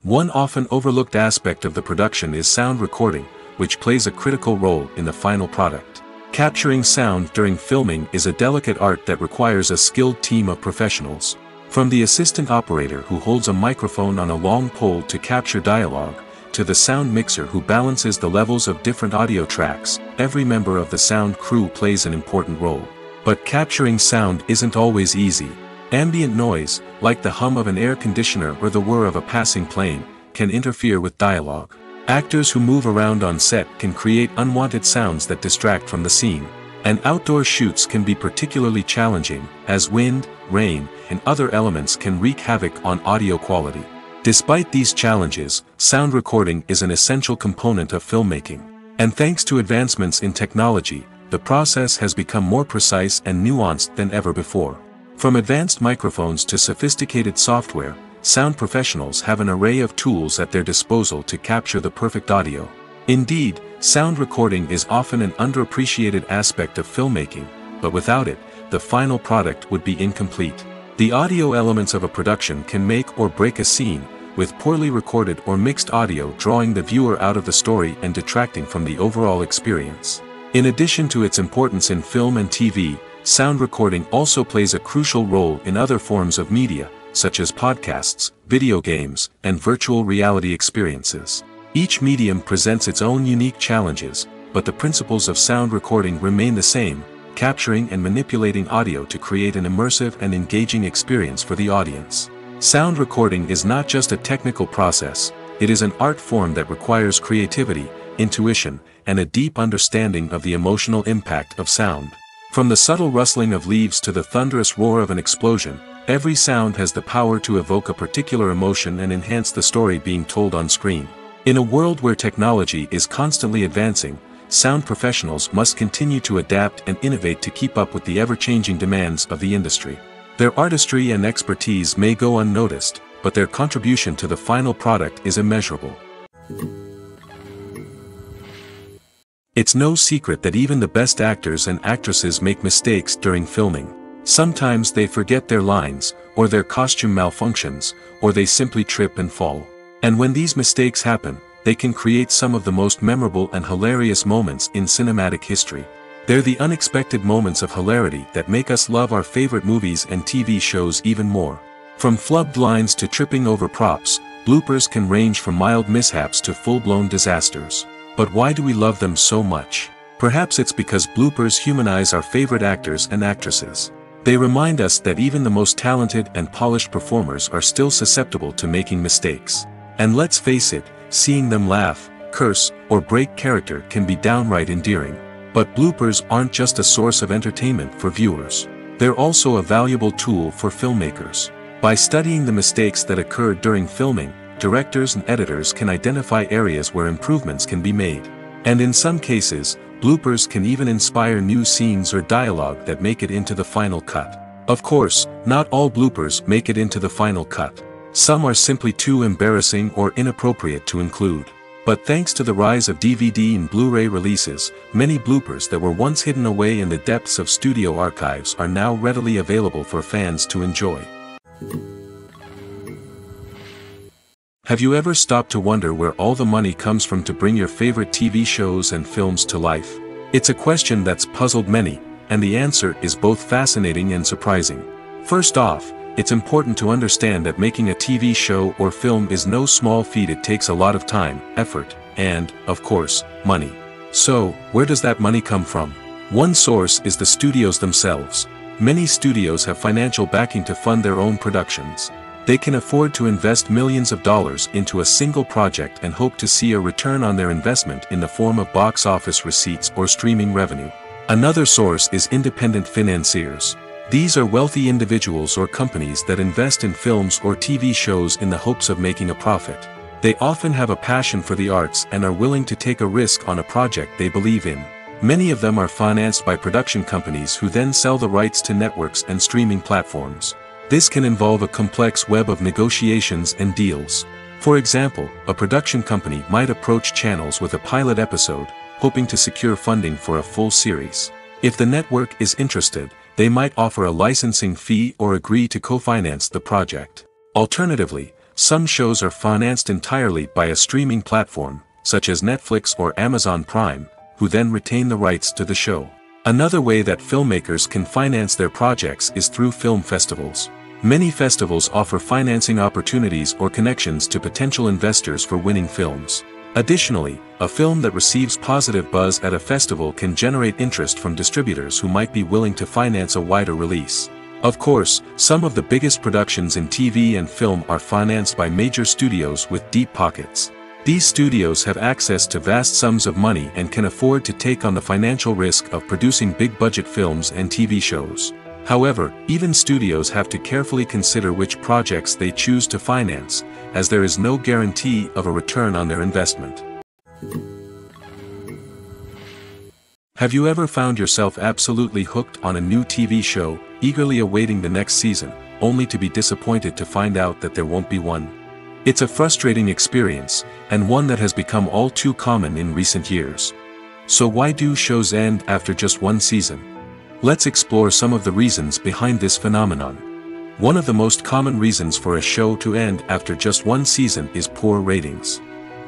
One often overlooked aspect of the production is sound recording, which plays a critical role in the final product. Capturing sound during filming is a delicate art that requires a skilled team of professionals. From the assistant operator who holds a microphone on a long pole to capture dialogue, to the sound mixer who balances the levels of different audio tracks, every member of the sound crew plays an important role. But capturing sound isn't always easy. Ambient noise, like the hum of an air conditioner or the whir of a passing plane, can interfere with dialogue. Actors who move around on set can create unwanted sounds that distract from the scene. And outdoor shoots can be particularly challenging, as wind, rain, and other elements can wreak havoc on audio quality. Despite these challenges, sound recording is an essential component of filmmaking. And thanks to advancements in technology, the process has become more precise and nuanced than ever before. From advanced microphones to sophisticated software, sound professionals have an array of tools at their disposal to capture the perfect audio. Indeed, sound recording is often an underappreciated aspect of filmmaking, but without it, the final product would be incomplete. The audio elements of a production can make or break a scene, with poorly recorded or mixed audio drawing the viewer out of the story and detracting from the overall experience. In addition to its importance in film and TV, sound recording also plays a crucial role in other forms of media, such as podcasts, video games, and virtual reality experiences. Each medium presents its own unique challenges, but the principles of sound recording remain the same, capturing and manipulating audio to create an immersive and engaging experience for the audience. Sound recording is not just a technical process, it is an art form that requires creativity, intuition, and a deep understanding of the emotional impact of sound. From the subtle rustling of leaves to the thunderous roar of an explosion, every sound has the power to evoke a particular emotion and enhance the story being told on screen. In a world where technology is constantly advancing, sound professionals must continue to adapt and innovate to keep up with the ever-changing demands of the industry. Their artistry and expertise may go unnoticed, but their contribution to the final product is immeasurable. It's no secret that even the best actors and actresses make mistakes during filming. Sometimes they forget their lines, or their costume malfunctions, or they simply trip and fall. And when these mistakes happen, they can create some of the most memorable and hilarious moments in cinematic history. They're the unexpected moments of hilarity that make us love our favorite movies and TV shows even more. From flubbed lines to tripping over props, bloopers can range from mild mishaps to full-blown disasters. But why do we love them so much? Perhaps it's because bloopers humanize our favorite actors and actresses. They remind us that even the most talented and polished performers are still susceptible to making mistakes. And let's face it, seeing them laugh, curse, or break character can be downright endearing. But bloopers aren't just a source of entertainment for viewers. They're also a valuable tool for filmmakers. By studying the mistakes that occurred during filming, directors and editors can identify areas where improvements can be made. And in some cases, bloopers can even inspire new scenes or dialogue that make it into the final cut. Of course, not all bloopers make it into the final cut. Some are simply too embarrassing or inappropriate to include. But thanks to the rise of DVD and Blu-ray releases, many bloopers that were once hidden away in the depths of studio archives are now readily available for fans to enjoy. Have you ever stopped to wonder where all the money comes from to bring your favorite TV shows and films to life? It's a question that's puzzled many, and the answer is both fascinating and surprising. First off, it's important to understand that making a TV show or film is no small feat. It takes a lot of time, effort, and, of course, money. So, where does that money come from? One source is the studios themselves. Many studios have financial backing to fund their own productions. They can afford to invest millions of dollars into a single project and hope to see a return on their investment in the form of box office receipts or streaming revenue. Another source is independent financiers. These are wealthy individuals or companies that invest in films or TV shows in the hopes of making a profit. They often have a passion for the arts and are willing to take a risk on a project they believe in. Many of them are financed by production companies who then sell the rights to networks and streaming platforms. This can involve a complex web of negotiations and deals. For example, a production company might approach channels with a pilot episode, hoping to secure funding for a full series. If the network is interested, they might offer a licensing fee or agree to co-finance the project. Alternatively, some shows are financed entirely by a streaming platform, such as Netflix or Amazon Prime, who then retain the rights to the show. Another way that filmmakers can finance their projects is through film festivals. Many festivals offer financing opportunities or connections to potential investors for winning films. Additionally, a film that receives positive buzz at a festival can generate interest from distributors who might be willing to finance a wider release. Of course, some of the biggest productions in TV and film are financed by major studios with deep pockets. These studios have access to vast sums of money and can afford to take on the financial risk of producing big-budget films and TV shows. However, even studios have to carefully consider which projects they choose to finance, as there is no guarantee of a return on their investment. Have you ever found yourself absolutely hooked on a new TV show, eagerly awaiting the next season, only to be disappointed to find out that there won't be one? It's a frustrating experience, and one that has become all too common in recent years. So why do shows end after just one season? Let's explore some of the reasons behind this phenomenon. One of the most common reasons for a show to end after just one season is poor ratings.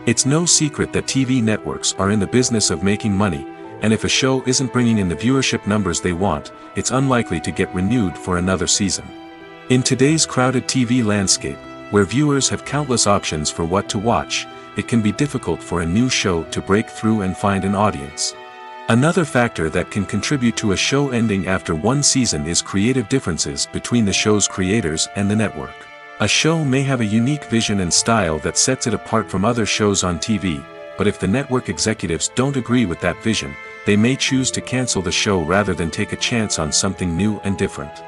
It's no secret that TV networks are in the business of making money, and if a show isn't bringing in the viewership numbers they want, it's unlikely to get renewed for another season. In today's crowded TV landscape, where viewers have countless options for what to watch, it can be difficult for a new show to break through and find an audience. Another factor that can contribute to a show ending after one season is creative differences between the show's creators and the network. A show may have a unique vision and style that sets it apart from other shows on TV, but if the network executives don't agree with that vision, they may choose to cancel the show rather than take a chance on something new and different.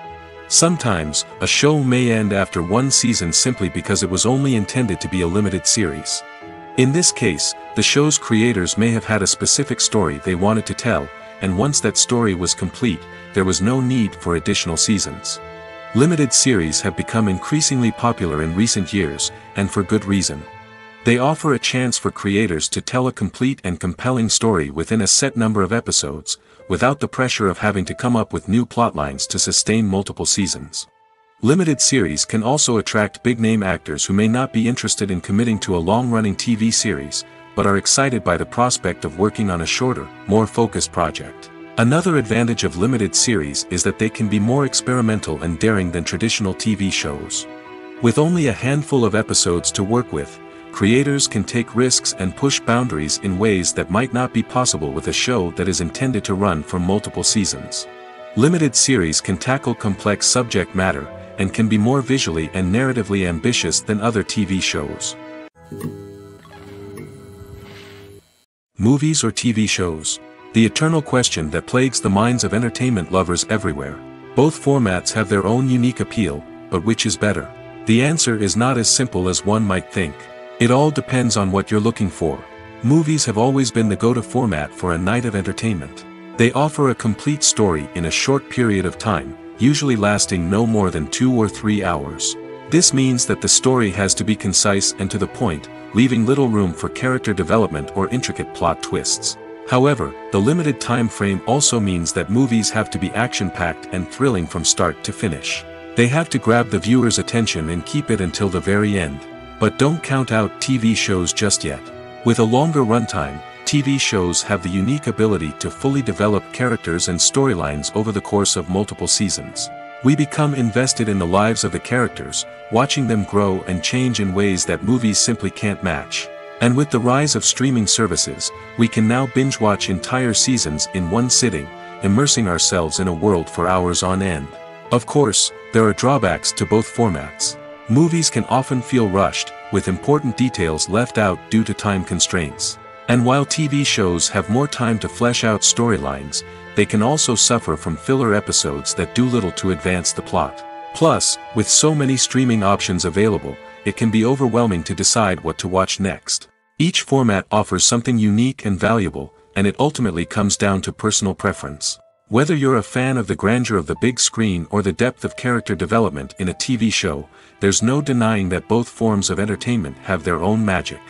Sometimes, a show may end after one season simply because it was only intended to be a limited series. In this case, the show's creators may have had a specific story they wanted to tell, and once that story was complete, there was no need for additional seasons. Limited series have become increasingly popular in recent years, and for good reason. They offer a chance for creators to tell a complete and compelling story within a set number of episodes, without the pressure of having to come up with new plotlines to sustain multiple seasons. Limited series can also attract big-name actors who may not be interested in committing to a long-running TV series, but are excited by the prospect of working on a shorter, more focused project. Another advantage of limited series is that they can be more experimental and daring than traditional TV shows. With only a handful of episodes to work with, creators can take risks and push boundaries in ways that might not be possible with a show that is intended to run for multiple seasons. Limited series can tackle complex subject matter, and can be more visually and narratively ambitious than other TV shows. Movies or TV shows? The eternal question that plagues the minds of entertainment lovers everywhere. Both formats have their own unique appeal, but which is better? The answer is not as simple as one might think. It all depends on what you're looking for. Movies have always been the go-to format for a night of entertainment. They offer a complete story in a short period of time, usually lasting no more than 2 or 3 hours. This means that the story has to be concise and to the point, leaving little room for character development or intricate plot twists. However, the limited time frame also means that movies have to be action-packed and thrilling from start to finish. They have to grab the viewer's attention and keep it until the very end. But don't count out TV shows just yet. With a longer runtime, TV shows have the unique ability to fully develop characters and storylines over the course of multiple seasons. We become invested in the lives of the characters, watching them grow and change in ways that movies simply can't match. And with the rise of streaming services, we can now binge-watch entire seasons in one sitting, immersing ourselves in a world for hours on end. Of course, there are drawbacks to both formats. Movies can often feel rushed, with important details left out due to time constraints. And while TV shows have more time to flesh out storylines, they can also suffer from filler episodes that do little to advance the plot. Plus, with so many streaming options available, it can be overwhelming to decide what to watch next. Each format offers something unique and valuable, and it ultimately comes down to personal preference. Whether you're a fan of the grandeur of the big screen or the depth of character development in a TV show, there's no denying that both forms of entertainment have their own magic.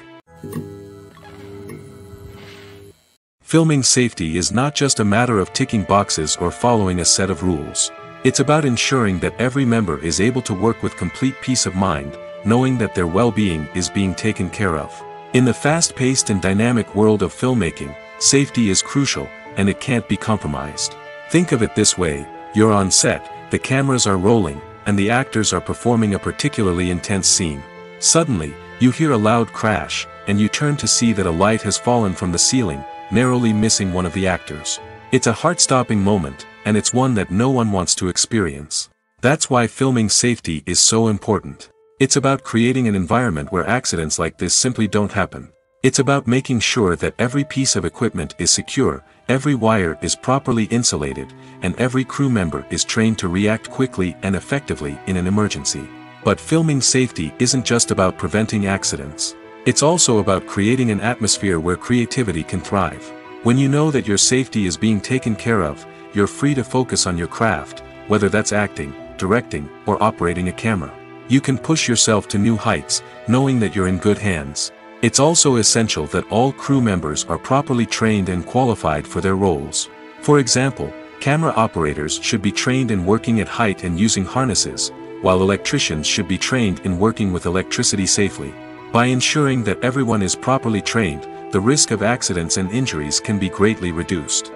Filming safety is not just a matter of ticking boxes or following a set of rules. It's about ensuring that every member is able to work with complete peace of mind, knowing that their well-being is being taken care of. In the fast-paced and dynamic world of filmmaking, safety is crucial, and it can't be compromised. Think of it this way: you're on set, the cameras are rolling, and the actors are performing a particularly intense scene. Suddenly, you hear a loud crash, and you turn to see that a light has fallen from the ceiling, narrowly missing one of the actors. It's a heart-stopping moment, and it's one that no one wants to experience. That's why filming safety is so important. It's about creating an environment where accidents like this simply don't happen. It's about making sure that every piece of equipment is secure, every wire is properly insulated, and every crew member is trained to react quickly and effectively in an emergency. But filming safety isn't just about preventing accidents. It's also about creating an atmosphere where creativity can thrive. When you know that your safety is being taken care of, you're free to focus on your craft, whether that's acting, directing, or operating a camera. You can push yourself to new heights, knowing that you're in good hands. It's also essential that all crew members are properly trained and qualified for their roles. For example, camera operators should be trained in working at height and using harnesses, while electricians should be trained in working with electricity safely. By ensuring that everyone is properly trained, the risk of accidents and injuries can be greatly reduced.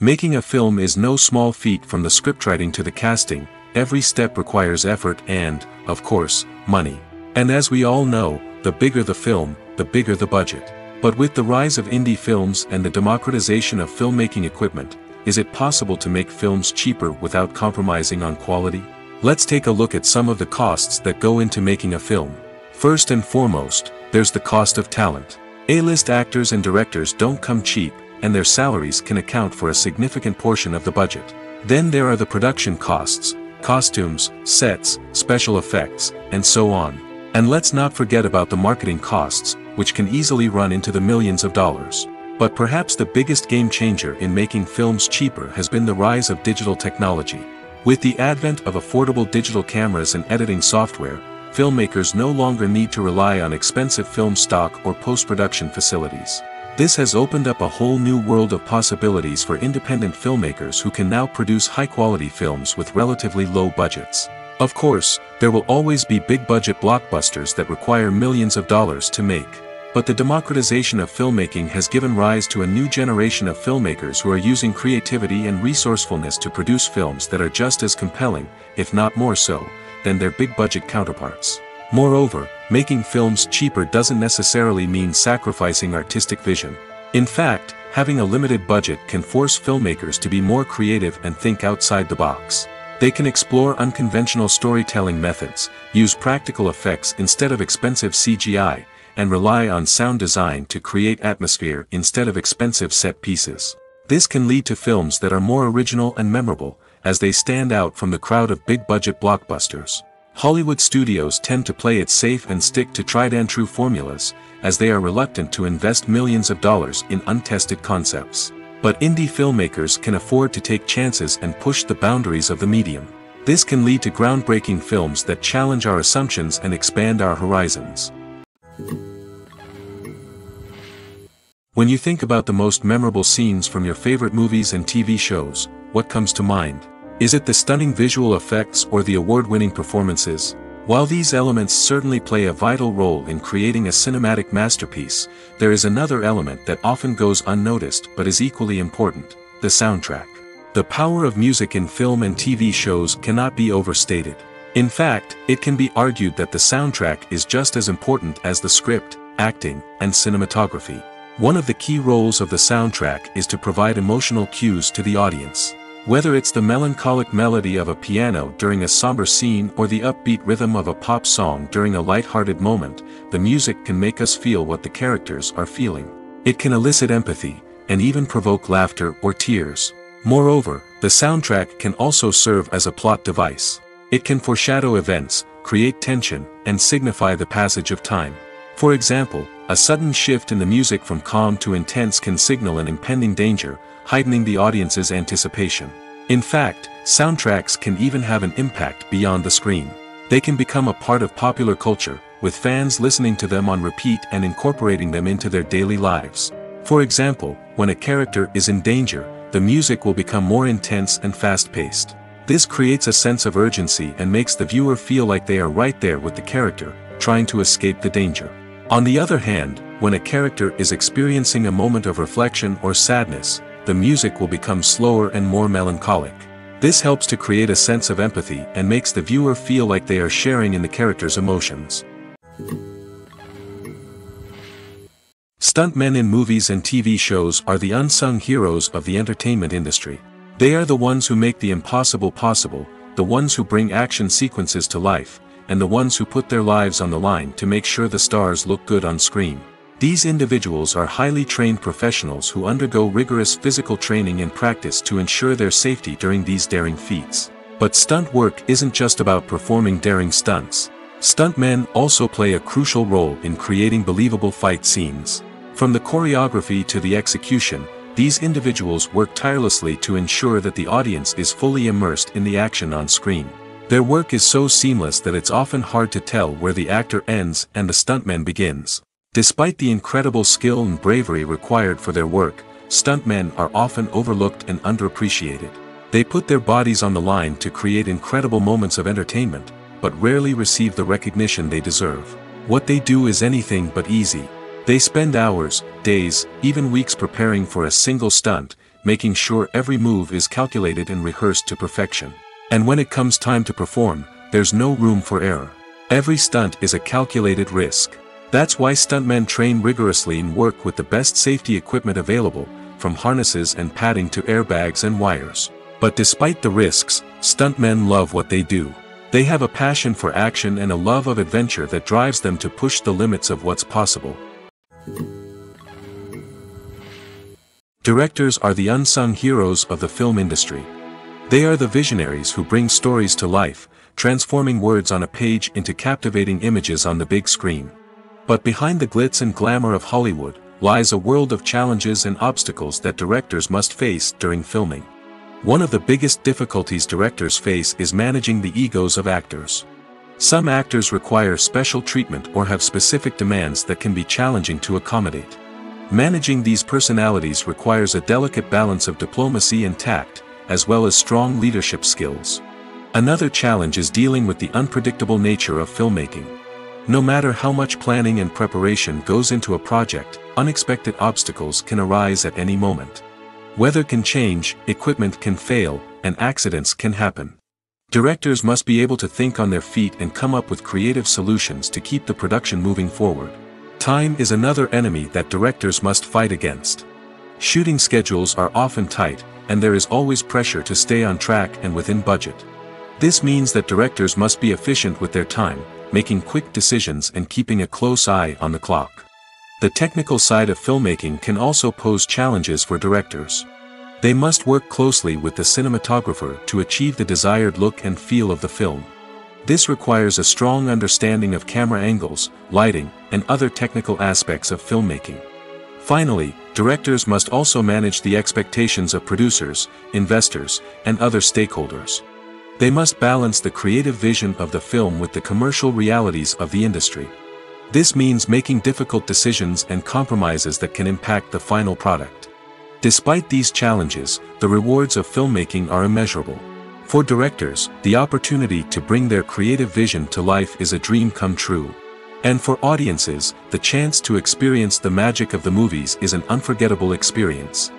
Making a film is no small feat. From the scriptwriting to the casting, every step requires effort and, of course, money. And as we all know, the bigger the film, the bigger the budget. But with the rise of indie films and the democratization of filmmaking equipment, is it possible to make films cheaper without compromising on quality? Let's take a look at some of the costs that go into making a film. First and foremost, there's the cost of talent. A-list actors and directors don't come cheap, and their salaries can account for a significant portion of the budget. Then there are the production costs, costumes, sets, special effects, and so on. And let's not forget about the marketing costs, which can easily run into the millions of dollars. But perhaps the biggest game changer in making films cheaper has been the rise of digital technology. With the advent of affordable digital cameras and editing software, filmmakers no longer need to rely on expensive film stock or post-production facilities. This has opened up a whole new world of possibilities for independent filmmakers who can now produce high-quality films with relatively low budgets. Of course, there will always be big-budget blockbusters that require millions of dollars to make. But the democratization of filmmaking has given rise to a new generation of filmmakers who are using creativity and resourcefulness to produce films that are just as compelling, if not more so, than their big-budget counterparts. Moreover, making films cheaper doesn't necessarily mean sacrificing artistic vision. In fact, having a limited budget can force filmmakers to be more creative and think outside the box. They can explore unconventional storytelling methods, use practical effects instead of expensive CGI, and rely on sound design to create atmosphere instead of expensive set pieces. This can lead to films that are more original and memorable, as they stand out from the crowd of big-budget blockbusters. Hollywood studios tend to play it safe and stick to tried-and-true formulas, as they are reluctant to invest millions of dollars in untested concepts. But indie filmmakers can afford to take chances and push the boundaries of the medium. This can lead to groundbreaking films that challenge our assumptions and expand our horizons. When you think about the most memorable scenes from your favorite movies and TV shows, what comes to mind? Is it the stunning visual effects or the award-winning performances? While these elements certainly play a vital role in creating a cinematic masterpiece, there is another element that often goes unnoticed but is equally important: the soundtrack. The power of music in film and TV shows cannot be overstated. In fact, it can be argued that the soundtrack is just as important as the script, acting, and cinematography. One of the key roles of the soundtrack is to provide emotional cues to the audience. Whether it's the melancholic melody of a piano during a somber scene or the upbeat rhythm of a pop song during a light-hearted moment, the music can make us feel what the characters are feeling. It can elicit empathy, and even provoke laughter or tears. Moreover, the soundtrack can also serve as a plot device. It can foreshadow events, create tension, and signify the passage of time. For example, a sudden shift in the music from calm to intense can signal an impending danger, heightening the audience's anticipation. In fact, soundtracks can even have an impact beyond the screen. They can become a part of popular culture, with fans listening to them on repeat and incorporating them into their daily lives. For example, when a character is in danger, the music will become more intense and fast-paced. This creates a sense of urgency and makes the viewer feel like they are right there with the character, trying to escape the danger. On the other hand, when a character is experiencing a moment of reflection or sadness, the music will become slower and more melancholic. This helps to create a sense of empathy and makes the viewer feel like they are sharing in the character's emotions. Stuntmen in movies and TV shows are the unsung heroes of the entertainment industry. They are the ones who make the impossible possible, the ones who bring action sequences to life, and the ones who put their lives on the line to make sure the stars look good on screen. These individuals are highly trained professionals who undergo rigorous physical training and practice to ensure their safety during these daring feats. But stunt work isn't just about performing daring stunts. Stuntmen also play a crucial role in creating believable fight scenes. From the choreography to the execution, these individuals work tirelessly to ensure that the audience is fully immersed in the action on screen. Their work is so seamless that it's often hard to tell where the actor ends and the stuntman begins. Despite the incredible skill and bravery required for their work, stuntmen are often overlooked and underappreciated. They put their bodies on the line to create incredible moments of entertainment, but rarely receive the recognition they deserve. What they do is anything but easy. They spend hours, days, even weeks preparing for a single stunt, making sure every move is calculated and rehearsed to perfection. And when it comes time to perform, there's no room for error. Every stunt is a calculated risk. That's why stuntmen train rigorously and work with the best safety equipment available, from harnesses and padding to airbags and wires. But despite the risks, stuntmen love what they do. They have a passion for action and a love of adventure that drives them to push the limits of what's possible. Directors are the unsung heroes of the film industry. They are the visionaries who bring stories to life, transforming words on a page into captivating images on the big screen. But behind the glitz and glamour of Hollywood, lies a world of challenges and obstacles that directors must face during filming. One of the biggest difficulties directors face is managing the egos of actors. Some actors require special treatment or have specific demands that can be challenging to accommodate. Managing these personalities requires a delicate balance of diplomacy and tact, as well as strong leadership skills. Another challenge is dealing with the unpredictable nature of filmmaking. No matter how much planning and preparation goes into a project, unexpected obstacles can arise at any moment. Weather can change, equipment can fail, and accidents can happen. Directors must be able to think on their feet and come up with creative solutions to keep the production moving forward. Time is another enemy that directors must fight against. Shooting schedules are often tight, and there is always pressure to stay on track and within budget. This means that directors must be efficient with their time, making quick decisions and keeping a close eye on the clock. The technical side of filmmaking can also pose challenges for directors. They must work closely with the cinematographer to achieve the desired look and feel of the film. This requires a strong understanding of camera angles, lighting, and other technical aspects of filmmaking. Finally, directors must also manage the expectations of producers, investors, and other stakeholders. They must balance the creative vision of the film with the commercial realities of the industry. This means making difficult decisions and compromises that can impact the final product. Despite these challenges, the rewards of filmmaking are immeasurable. For directors, the opportunity to bring their creative vision to life is a dream come true. And for audiences, the chance to experience the magic of the movies is an unforgettable experience.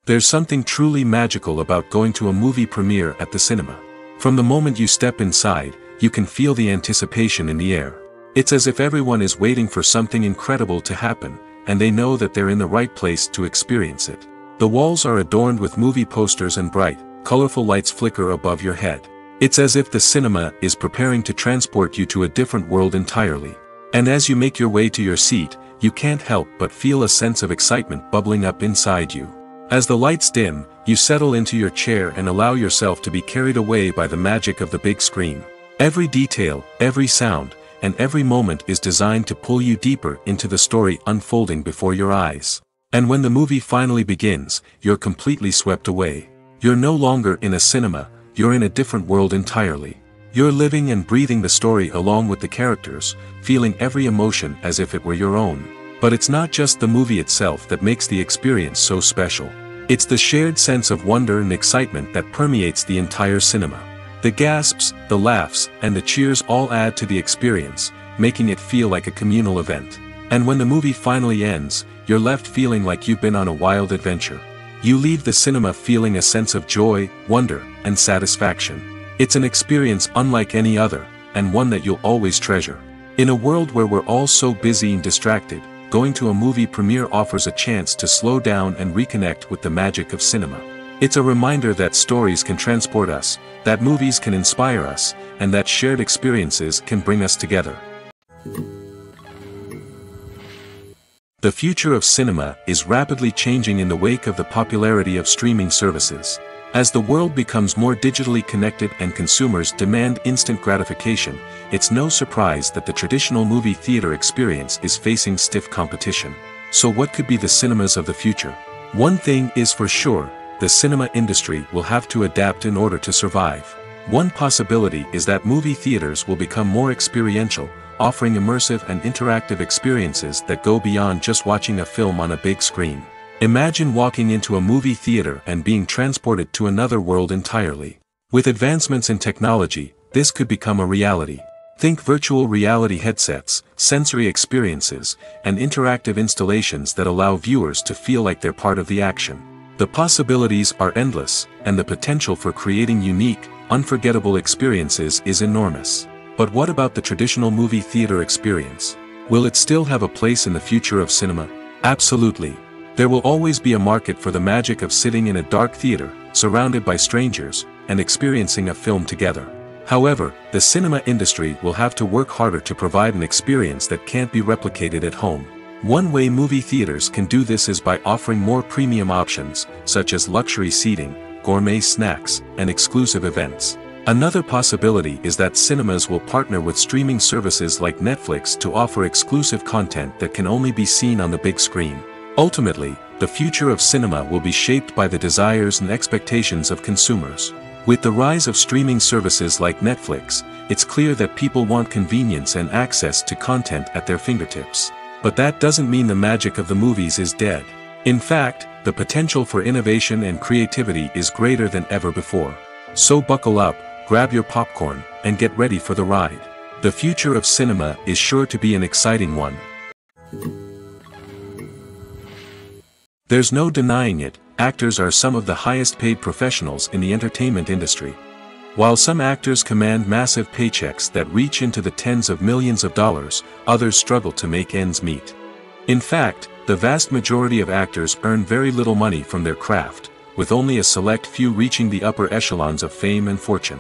There's something truly magical about going to a movie premiere at the cinema. From the moment you step inside, you can feel the anticipation in the air. It's as if everyone is waiting for something incredible to happen, and they know that they're in the right place to experience it. The walls are adorned with movie posters and bright, colorful lights flicker above your head. It's as if the cinema is preparing to transport you to a different world entirely. And as you make your way to your seat, you can't help but feel a sense of excitement bubbling up inside you. As the lights dim, you settle into your chair and allow yourself to be carried away by the magic of the big screen. Every detail, every sound, and every moment is designed to pull you deeper into the story unfolding before your eyes. And when the movie finally begins, you're completely swept away. You're no longer in a cinema, you're in a different world entirely. You're living and breathing the story along with the characters, feeling every emotion as if it were your own. But it's not just the movie itself that makes the experience so special. It's the shared sense of wonder and excitement that permeates the entire cinema. The gasps, the laughs, and the cheers all add to the experience, making it feel like a communal event. And when the movie finally ends, you're left feeling like you've been on a wild adventure. You leave the cinema feeling a sense of joy, wonder, and satisfaction. It's an experience unlike any other, and one that you'll always treasure. In a world where we're all so busy and distracted, going to a movie premiere offers a chance to slow down and reconnect with the magic of cinema. It's a reminder that stories can transport us, that movies can inspire us, and that shared experiences can bring us together. The future of cinema is rapidly changing in the wake of the popularity of streaming services. As the world becomes more digitally connected and consumers demand instant gratification, it's no surprise that the traditional movie theater experience is facing stiff competition. So what could be the cinemas of the future? One thing is for sure, the cinema industry will have to adapt in order to survive. One possibility is that movie theaters will become more experiential, offering immersive and interactive experiences that go beyond just watching a film on a big screen. Imagine walking into a movie theater and being transported to another world entirely. With advancements in technology, this could become a reality. Think virtual reality headsets, sensory experiences, and interactive installations that allow viewers to feel like they're part of the action. The possibilities are endless, and the potential for creating unique, unforgettable experiences is enormous. But what about the traditional movie theater experience? Will it still have a place in the future of cinema? Absolutely. There will always be a market for the magic of sitting in a dark theater, surrounded by strangers, and experiencing a film together. However, the cinema industry will have to work harder to provide an experience that can't be replicated at home. One way movie theaters can do this is by offering more premium options, such as luxury seating, gourmet snacks, and exclusive events. Another possibility is that cinemas will partner with streaming services like Netflix to offer exclusive content that can only be seen on the big screen. Ultimately, the future of cinema will be shaped by the desires and expectations of consumers. With the rise of streaming services like Netflix, it's clear that people want convenience and access to content at their fingertips. But that doesn't mean the magic of the movies is dead. In fact, the potential for innovation and creativity is greater than ever before. So buckle up, grab your popcorn, and get ready for the ride. The future of cinema is sure to be an exciting one. There's no denying it, actors are some of the highest paid professionals in the entertainment industry. While some actors command massive paychecks that reach into the tens of millions of dollars, others struggle to make ends meet. In fact, the vast majority of actors earn very little money from their craft, with only a select few reaching the upper echelons of fame and fortune.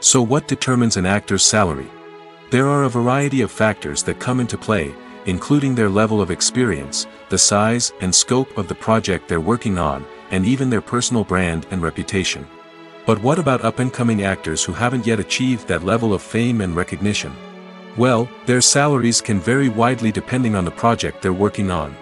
So what determines an actor's salary? There are a variety of factors that come into play, including their level of experience, the size and scope of the project they're working on, and even their personal brand and reputation. But what about up-and-coming actors who haven't yet achieved that level of fame and recognition? Well, their salaries can vary widely depending on the project they're working on.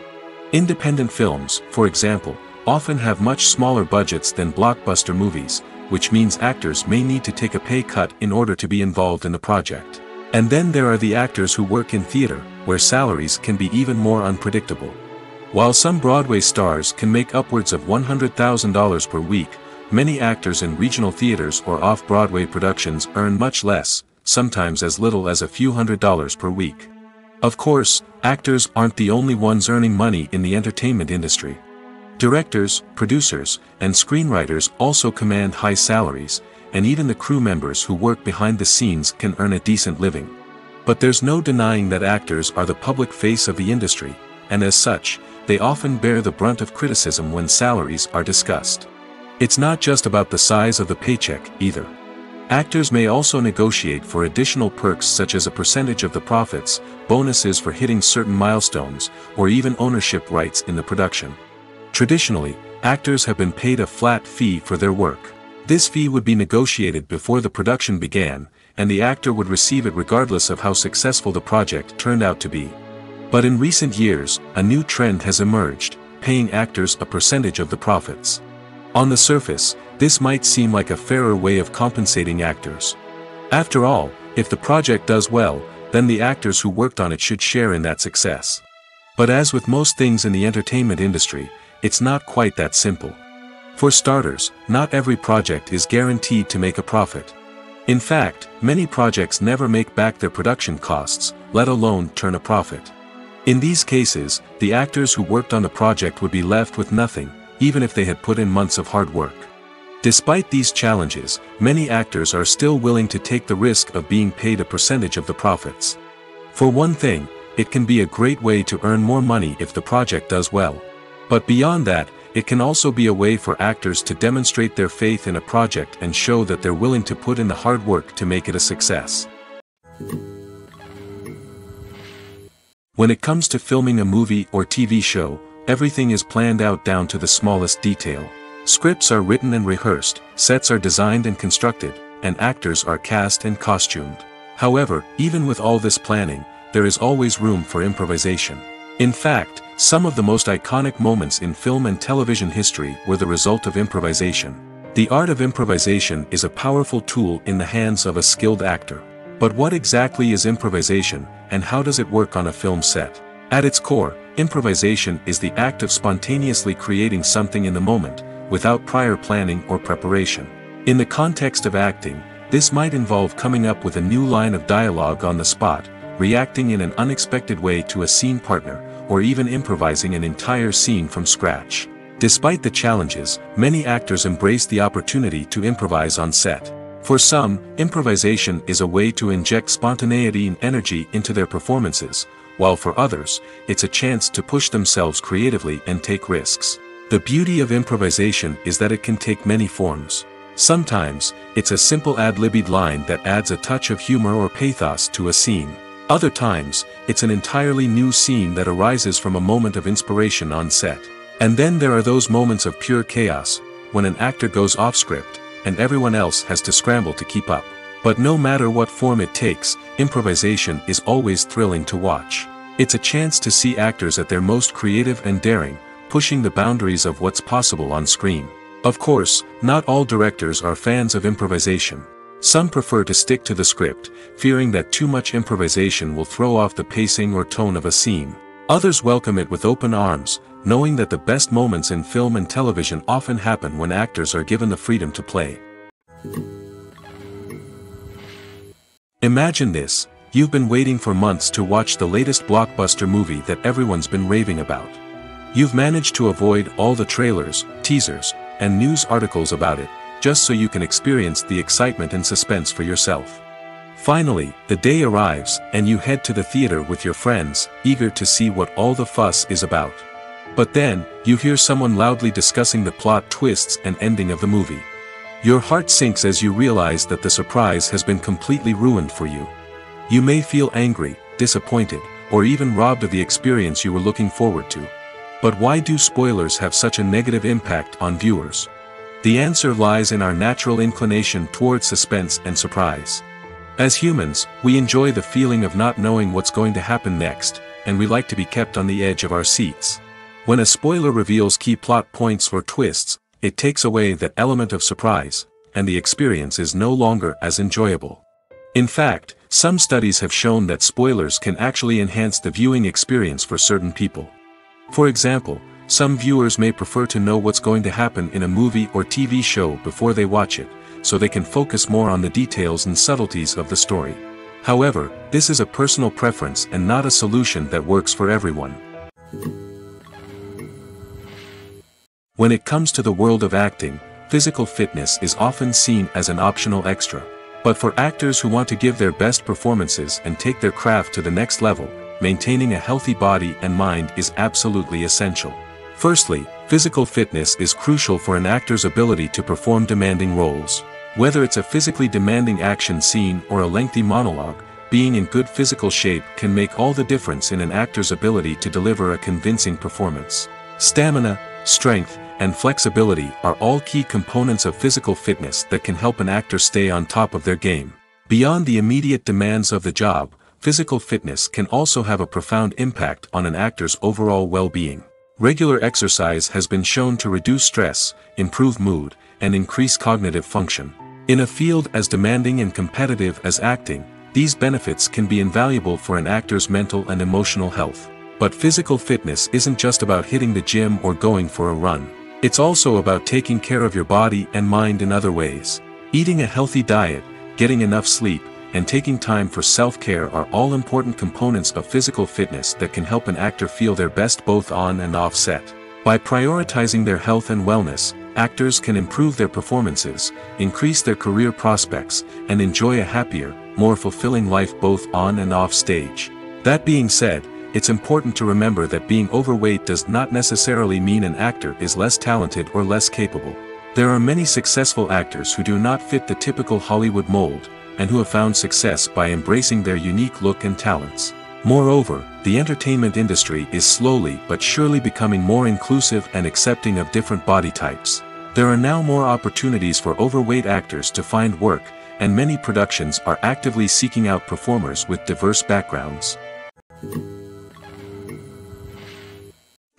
Independent films, for example, often have much smaller budgets than blockbuster movies, which means actors may need to take a pay cut in order to be involved in the project. And then there are the actors who work in theater, where salaries can be even more unpredictable. While some Broadway stars can make upwards of $100,000 per week, many actors in regional theaters or off-Broadway productions earn much less, sometimes as little as a few $100s per week. Of course, actors aren't the only ones earning money in the entertainment industry. Directors, producers, and screenwriters also command high salaries, and even the crew members who work behind the scenes can earn a decent living. But there's no denying that actors are the public face of the industry, and as such, they often bear the brunt of criticism when salaries are discussed. It's not just about the size of the paycheck, either. Actors may also negotiate for additional perks such as a percentage of the profits, bonuses for hitting certain milestones, or even ownership rights in the production. Traditionally, actors have been paid a flat fee for their work. This fee would be negotiated before the production began, and the actor would receive it regardless of how successful the project turned out to be. But in recent years, a new trend has emerged, paying actors a percentage of the profits. On the surface, this might seem like a fairer way of compensating actors. After all, if the project does well, then the actors who worked on it should share in that success. But as with most things in the entertainment industry, it's not quite that simple. For starters, not every project is guaranteed to make a profit. In fact, many projects never make back their production costs, let alone turn a profit. In these cases, the actors who worked on the project would be left with nothing, even if they had put in months of hard work. Despite these challenges, many actors are still willing to take the risk of being paid a percentage of the profits. For one thing, it can be a great way to earn more money if the project does well. But beyond that, it can also be a way for actors to demonstrate their faith in a project and show that they're willing to put in the hard work to make it a success. When it comes to filming a movie or TV show, everything is planned out down to the smallest detail. Scripts are written and rehearsed, sets are designed and constructed, and actors are cast and costumed. However, even with all this planning, there is always room for improvisation. In fact, some of the most iconic moments in film and television history were the result of improvisation. The art of improvisation is a powerful tool in the hands of a skilled actor. But what exactly is improvisation, and how does it work on a film set? At its core, improvisation is the act of spontaneously creating something in the moment, without prior planning or preparation. In the context of acting, this might involve coming up with a new line of dialogue on the spot, reacting in an unexpected way to a scene partner, or even improvising an entire scene from scratch. Despite the challenges, many actors embrace the opportunity to improvise on set. For some, improvisation is a way to inject spontaneity and energy into their performances, while for others, it's a chance to push themselves creatively and take risks. The beauty of improvisation is that it can take many forms. Sometimes, it's a simple ad-libbed line that adds a touch of humor or pathos to a scene. Other times, it's an entirely new scene that arises from a moment of inspiration on set. And then there are those moments of pure chaos, when an actor goes off script, and everyone else has to scramble to keep up. But no matter what form it takes, improvisation is always thrilling to watch. It's a chance to see actors at their most creative and daring, pushing the boundaries of what's possible on screen. Of course, not all directors are fans of improvisation. Some prefer to stick to the script, fearing that too much improvisation will throw off the pacing or tone of a scene. Others welcome it with open arms, knowing that the best moments in film and television often happen when actors are given the freedom to play. Imagine this: you've been waiting for months to watch the latest blockbuster movie that everyone's been raving about. You've managed to avoid all the trailers, teasers, and news articles about it, just so you can experience the excitement and suspense for yourself. Finally, the day arrives, and you head to the theater with your friends, eager to see what all the fuss is about. But then, you hear someone loudly discussing the plot twists and ending of the movie. Your heart sinks as you realize that the surprise has been completely ruined for you. You may feel angry, disappointed, or even robbed of the experience you were looking forward to. But why do spoilers have such a negative impact on viewers? The answer lies in our natural inclination towards suspense and surprise. As humans, we enjoy the feeling of not knowing what's going to happen next, and we like to be kept on the edge of our seats. When a spoiler reveals key plot points or twists, it takes away that element of surprise, and the experience is no longer as enjoyable. In fact, some studies have shown that spoilers can actually enhance the viewing experience for certain people. For example, some viewers may prefer to know what's going to happen in a movie or TV show before they watch it, so they can focus more on the details and subtleties of the story. However, this is a personal preference and not a solution that works for everyone. When it comes to the world of acting, physical fitness is often seen as an optional extra. But for actors who want to give their best performances and take their craft to the next level, maintaining a healthy body and mind is absolutely essential. Firstly, physical fitness is crucial for an actor's ability to perform demanding roles. Whether it's a physically demanding action scene or a lengthy monologue, being in good physical shape can make all the difference in an actor's ability to deliver a convincing performance. Stamina, strength, and flexibility are all key components of physical fitness that can help an actor stay on top of their game. Beyond the immediate demands of the job, physical fitness can also have a profound impact on an actor's overall well-being. Regular exercise has been shown to reduce stress, improve mood, and increase cognitive function. In a field as demanding and competitive as acting, these benefits can be invaluable for an actor's mental and emotional health. But physical fitness isn't just about hitting the gym or going for a run. It's also about taking care of your body and mind in other ways. Eating a healthy diet, getting enough sleep, and taking time for self-care are all important components of physical fitness that can help an actor feel their best both on and off set. By prioritizing their health and wellness, actors can improve their performances, increase their career prospects, and enjoy a happier, more fulfilling life both on and off stage. That being said, it's important to remember that being overweight does not necessarily mean an actor is less talented or less capable. There are many successful actors who do not fit the typical Hollywood mold, and who have found success by embracing their unique look and talents. Moreover, the entertainment industry is slowly but surely becoming more inclusive and accepting of different body types. There are now more opportunities for overweight actors to find work, and many productions are actively seeking out performers with diverse backgrounds.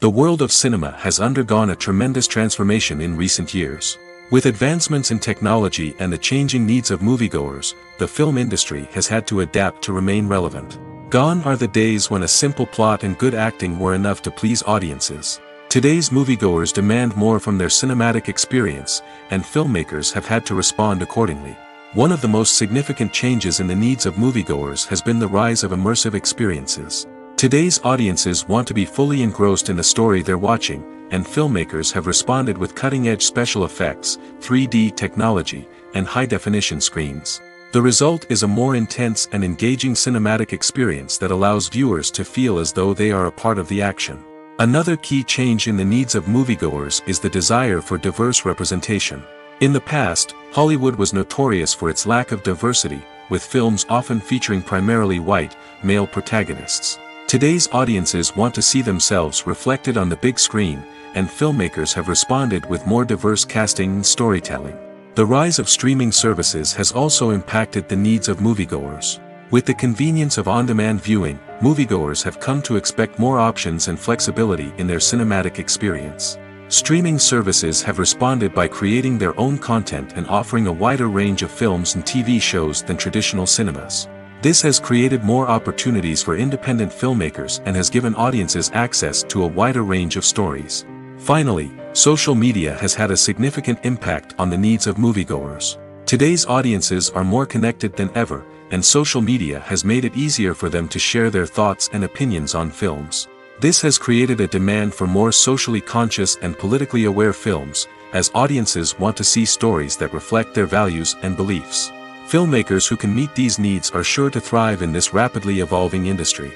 The world of cinema has undergone a tremendous transformation in recent years. With advancements in technology and the changing needs of moviegoers, the film industry has had to adapt to remain relevant. Gone are the days when a simple plot and good acting were enough to please audiences. Today's moviegoers demand more from their cinematic experience, and filmmakers have had to respond accordingly. One of the most significant changes in the needs of moviegoers has been the rise of immersive experiences. Today's audiences want to be fully engrossed in the story they're watching, and filmmakers have responded with cutting-edge special effects, 3D technology, and high-definition screens. The result is a more intense and engaging cinematic experience that allows viewers to feel as though they are a part of the action. Another key change in the needs of moviegoers is the desire for diverse representation. In the past, Hollywood was notorious for its lack of diversity, with films often featuring primarily white, male protagonists. Today's audiences want to see themselves reflected on the big screen, and filmmakers have responded with more diverse casting and storytelling. The rise of streaming services has also impacted the needs of moviegoers. With the convenience of on-demand viewing, moviegoers have come to expect more options and flexibility in their cinematic experience. Streaming services have responded by creating their own content and offering a wider range of films and TV shows than traditional cinemas. This has created more opportunities for independent filmmakers and has given audiences access to a wider range of stories. Finally, social media has had a significant impact on the needs of moviegoers. Today's audiences are more connected than ever, and social media has made it easier for them to share their thoughts and opinions on films. This has created a demand for more socially conscious and politically aware films, as audiences want to see stories that reflect their values and beliefs. Filmmakers who can meet these needs are sure to thrive in this rapidly evolving industry.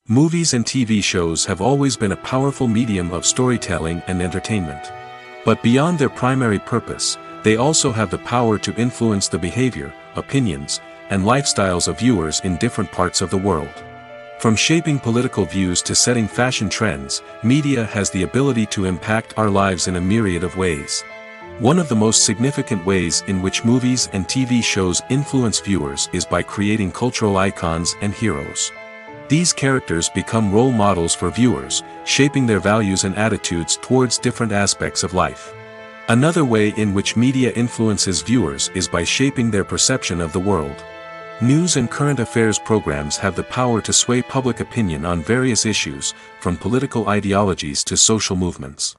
Movies and TV shows have always been a powerful medium of storytelling and entertainment. But beyond their primary purpose, they also have the power to influence the behavior, opinions, and lifestyles of viewers in different parts of the world. From shaping political views to setting fashion trends, media has the ability to impact our lives in a myriad of ways. One of the most significant ways in which movies and TV shows influence viewers is by creating cultural icons and heroes. These characters become role models for viewers, shaping their values and attitudes towards different aspects of life. Another way in which media influences viewers is by shaping their perception of the world. News and current affairs programs have the power to sway public opinion on various issues, from political ideologies to social movements.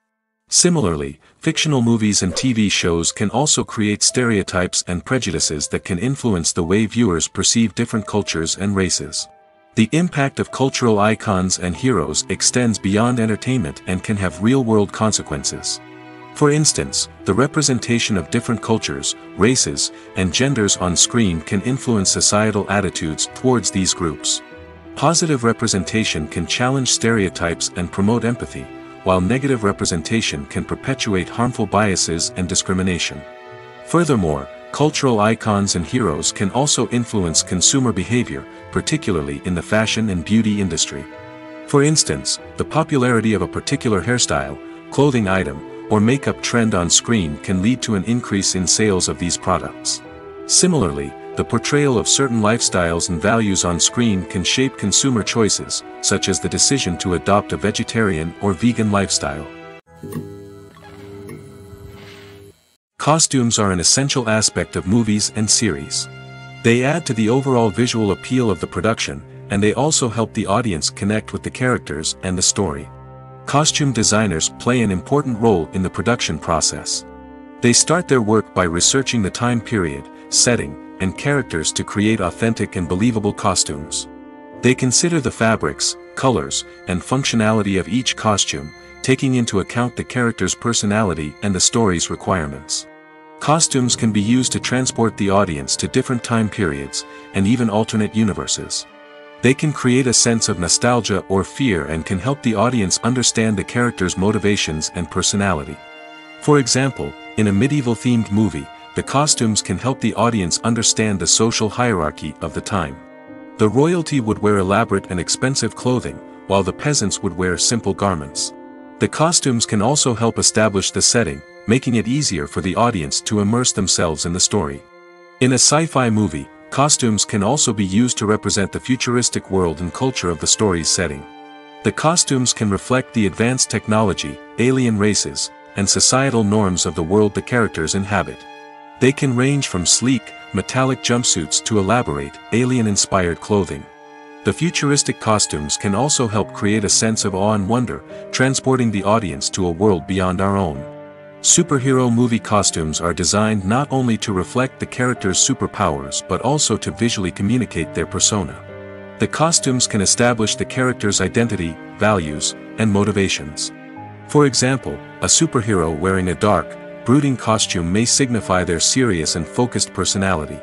Similarly, fictional movies and TV shows can also create stereotypes and prejudices that can influence the way viewers perceive different cultures and races. The impact of cultural icons and heroes extends beyond entertainment and can have real-world consequences. For instance, the representation of different cultures, races, and genders on screen can influence societal attitudes towards these groups. Positive representation can challenge stereotypes and promote empathy, while negative representation can perpetuate harmful biases and discrimination. Furthermore, cultural icons and heroes can also influence consumer behavior, particularly in the fashion and beauty industry. For instance, the popularity of a particular hairstyle, clothing item, or makeup trend on screen can lead to an increase in sales of these products. Similarly, the portrayal of certain lifestyles and values on screen can shape consumer choices, such as the decision to adopt a vegetarian or vegan lifestyle. Costumes are an essential aspect of movies and series. They add to the overall visual appeal of the production, and they also help the audience connect with the characters and the story. Costume designers play an important role in the production process. They start their work by researching the time period, setting, and characters to create authentic and believable costumes. They consider the fabrics, colors, and functionality of each costume, taking into account the character's personality and the story's requirements. Costumes can be used to transport the audience to different time periods, and even alternate universes. They can create a sense of nostalgia or fear and can help the audience understand the character's motivations and personality. For example, in a medieval-themed movie, the costumes can help the audience understand the social hierarchy of the time. The royalty would wear elaborate and expensive clothing, while the peasants would wear simple garments. The costumes can also help establish the setting, making it easier for the audience to immerse themselves in the story. In a sci-fi movie, costumes can also be used to represent the futuristic world and culture of the story's setting. The costumes can reflect the advanced technology, alien races, and societal norms of the world the characters inhabit. They can range from sleek, metallic jumpsuits to elaborate, alien-inspired clothing. The futuristic costumes can also help create a sense of awe and wonder, transporting the audience to a world beyond our own. Superhero movie costumes are designed not only to reflect the character's superpowers but also to visually communicate their persona. The costumes can establish the character's identity, values, and motivations. For example, a superhero wearing a dark, brooding costume may signify their serious and focused personality.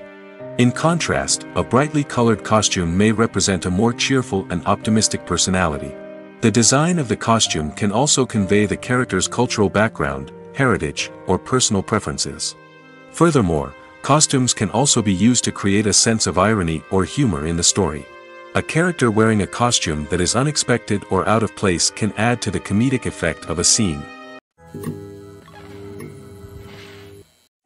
In contrast, a brightly colored costume may represent a more cheerful and optimistic personality. The design of the costume can also convey the character's cultural background, heritage, or personal preferences. Furthermore, costumes can also be used to create a sense of irony or humor in the story. A character wearing a costume that is unexpected or out of place can add to the comedic effect of a scene.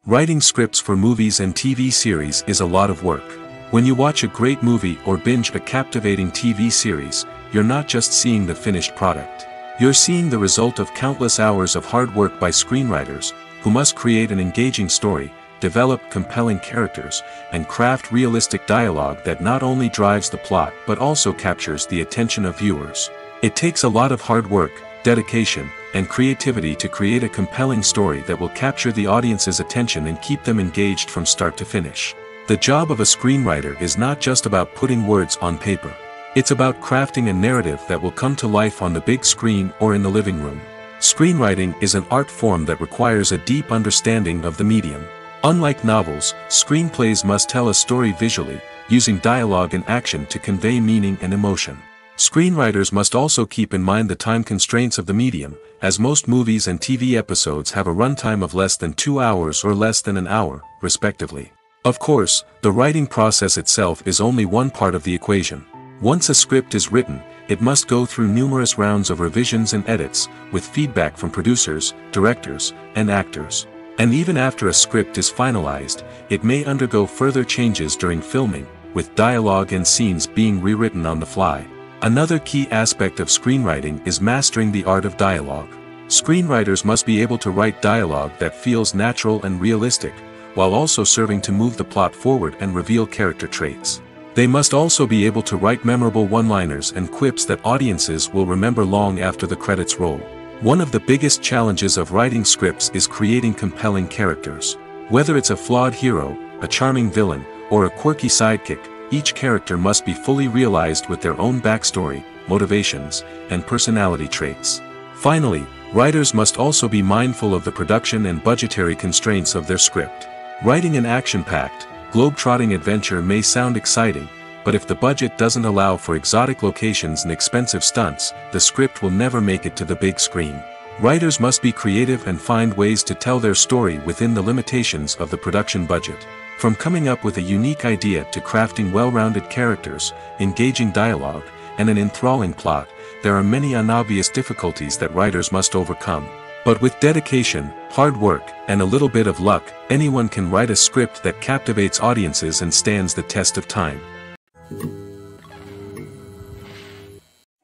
Writing scripts for movies and TV series is a lot of work. When you watch a great movie or binge a captivating TV series, you're not just seeing the finished product. You're seeing the result of countless hours of hard work by screenwriters, who must create an engaging story, develop compelling characters, and craft realistic dialogue that not only drives the plot but also captures the attention of viewers. It takes a lot of hard work, dedication, and creativity to create a compelling story that will capture the audience's attention and keep them engaged from start to finish. The job of a screenwriter is not just about putting words on paper. It's about crafting a narrative that will come to life on the big screen or in the living room. Screenwriting is an art form that requires a deep understanding of the medium. Unlike novels, screenplays must tell a story visually, using dialogue and action to convey meaning and emotion. Screenwriters must also keep in mind the time constraints of the medium, as most movies and TV episodes have a runtime of less than 2 hours or less than an hour, respectively. Of course, the writing process itself is only one part of the equation. Once a script is written, it must go through numerous rounds of revisions and edits, with feedback from producers, directors, and actors. And even after a script is finalized, it may undergo further changes during filming, with dialogue and scenes being rewritten on the fly. Another key aspect of screenwriting is mastering the art of dialogue. Screenwriters must be able to write dialogue that feels natural and realistic, while also serving to move the plot forward and reveal character traits. They must also be able to write memorable one-liners and quips that audiences will remember long after the credits roll. One of the biggest challenges of writing scripts is creating compelling characters. Whether it's a flawed hero, a charming villain, or a quirky sidekick, each character must be fully realized with their own backstory, motivations, and personality traits. Finally, writers must also be mindful of the production and budgetary constraints of their script. Writing an action-packed, globe-trotting adventure may sound exciting, but if the budget doesn't allow for exotic locations and expensive stunts, the script will never make it to the big screen. Writers must be creative and find ways to tell their story within the limitations of the production budget. From coming up with a unique idea to crafting well-rounded characters, engaging dialogue, and an enthralling plot, there are many unobvious difficulties that writers must overcome. But with dedication, hard work, and a little bit of luck, anyone can write a script that captivates audiences and stands the test of time.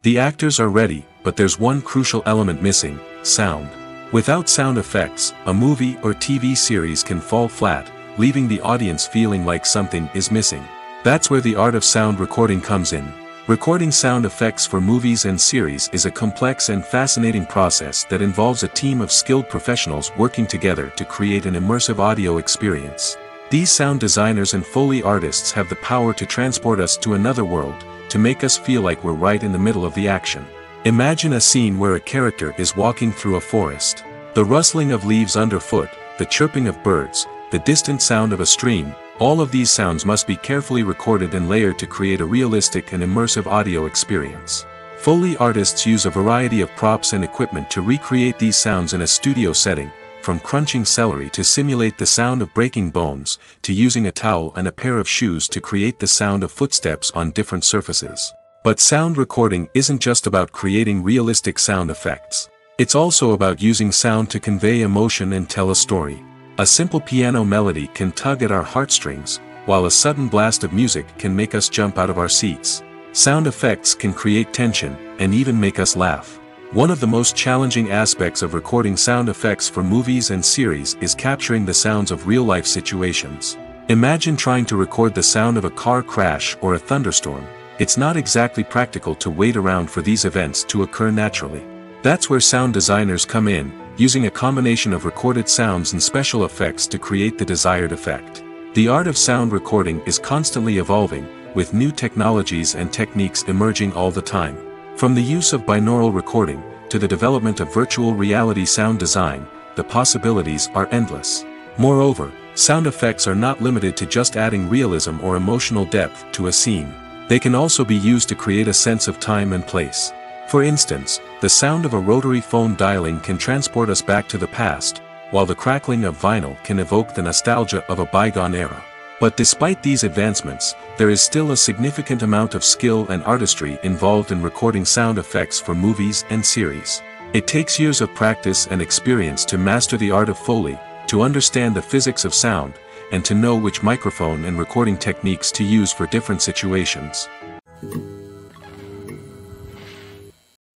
The actors are ready, but there's one crucial element missing: sound. Without sound effects, a movie or TV series can fall flat, leaving the audience feeling like something is missing. That's where the art of sound recording comes in. Recording sound effects for movies and series is a complex and fascinating process that involves a team of skilled professionals working together to create an immersive audio experience. These sound designers and Foley artists have the power to transport us to another world, to make us feel like we're right in the middle of the action. Imagine a scene where a character is walking through a forest. The rustling of leaves underfoot, the chirping of birds, the distant sound of a stream, all of these sounds must be carefully recorded and layered to create a realistic and immersive audio experience. Foley artists use a variety of props and equipment to recreate these sounds in a studio setting, from crunching celery to simulate the sound of breaking bones, to using a towel and a pair of shoes to create the sound of footsteps on different surfaces. But sound recording isn't just about creating realistic sound effects. It's also about using sound to convey emotion and tell a story. A simple piano melody can tug at our heartstrings, while a sudden blast of music can make us jump out of our seats. Sound effects can create tension, and even make us laugh. One of the most challenging aspects of recording sound effects for movies and series is capturing the sounds of real-life situations. Imagine trying to record the sound of a car crash or a thunderstorm. It's not exactly practical to wait around for these events to occur naturally. That's where sound designers come in, using a combination of recorded sounds and special effects to create the desired effect. The art of sound recording is constantly evolving, with new technologies and techniques emerging all the time. From the use of binaural recording, to the development of virtual reality sound design, the possibilities are endless. Moreover, sound effects are not limited to just adding realism or emotional depth to a scene. They can also be used to create a sense of time and place. For instance, the sound of a rotary phone dialing can transport us back to the past, while the crackling of vinyl can evoke the nostalgia of a bygone era. But despite these advancements, there is still a significant amount of skill and artistry involved in recording sound effects for movies and series. It takes years of practice and experience to master the art of Foley, to understand the physics of sound, and to know which microphone and recording techniques to use for different situations.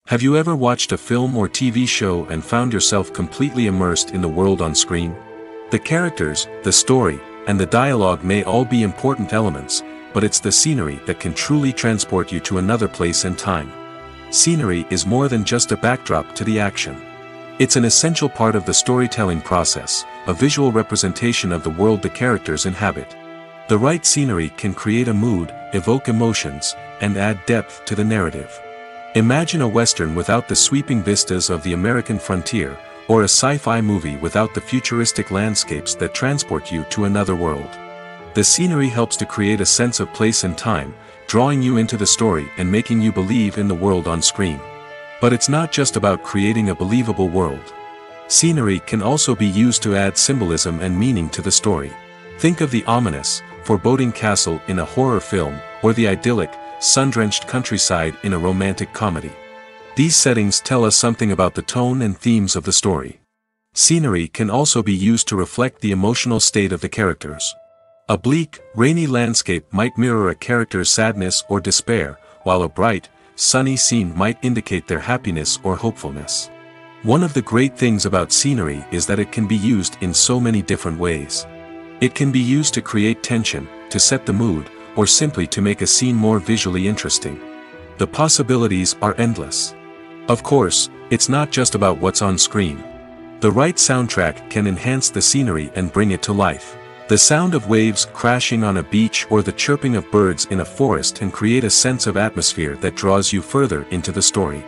Have you ever watched a film or TV show and found yourself completely immersed in the world on screen? The characters, the story, and the dialogue may all be important elements, but it's the scenery that can truly transport you to another place and time. Scenery is more than just a backdrop to the action. It's an essential part of the storytelling process, a visual representation of the world the characters inhabit. The right scenery can create a mood, evoke emotions, and add depth to the narrative. Imagine a Western without the sweeping vistas of the American frontier, or a sci-fi movie without the futuristic landscapes that transport you to another world. The scenery helps to create a sense of place and time, drawing you into the story and making you believe in the world on screen. But it's not just about creating a believable world. Scenery can also be used to add symbolism and meaning to the story. Think of the ominous, foreboding castle in a horror film, or the idyllic, sun-drenched countryside in a romantic comedy. These settings tell us something about the tone and themes of the story. Scenery can also be used to reflect the emotional state of the characters. A bleak, rainy landscape might mirror a character's sadness or despair, while a bright, sunny scene might indicate their happiness or hopefulness. One of the great things about scenery is that it can be used in so many different ways. It can be used to create tension, to set the mood, or simply to make a scene more visually interesting. The possibilities are endless. Of course, it's not just about what's on screen. The right soundtrack can enhance the scenery and bring it to life. The sound of waves crashing on a beach or the chirping of birds in a forest can create a sense of atmosphere that draws you further into the story.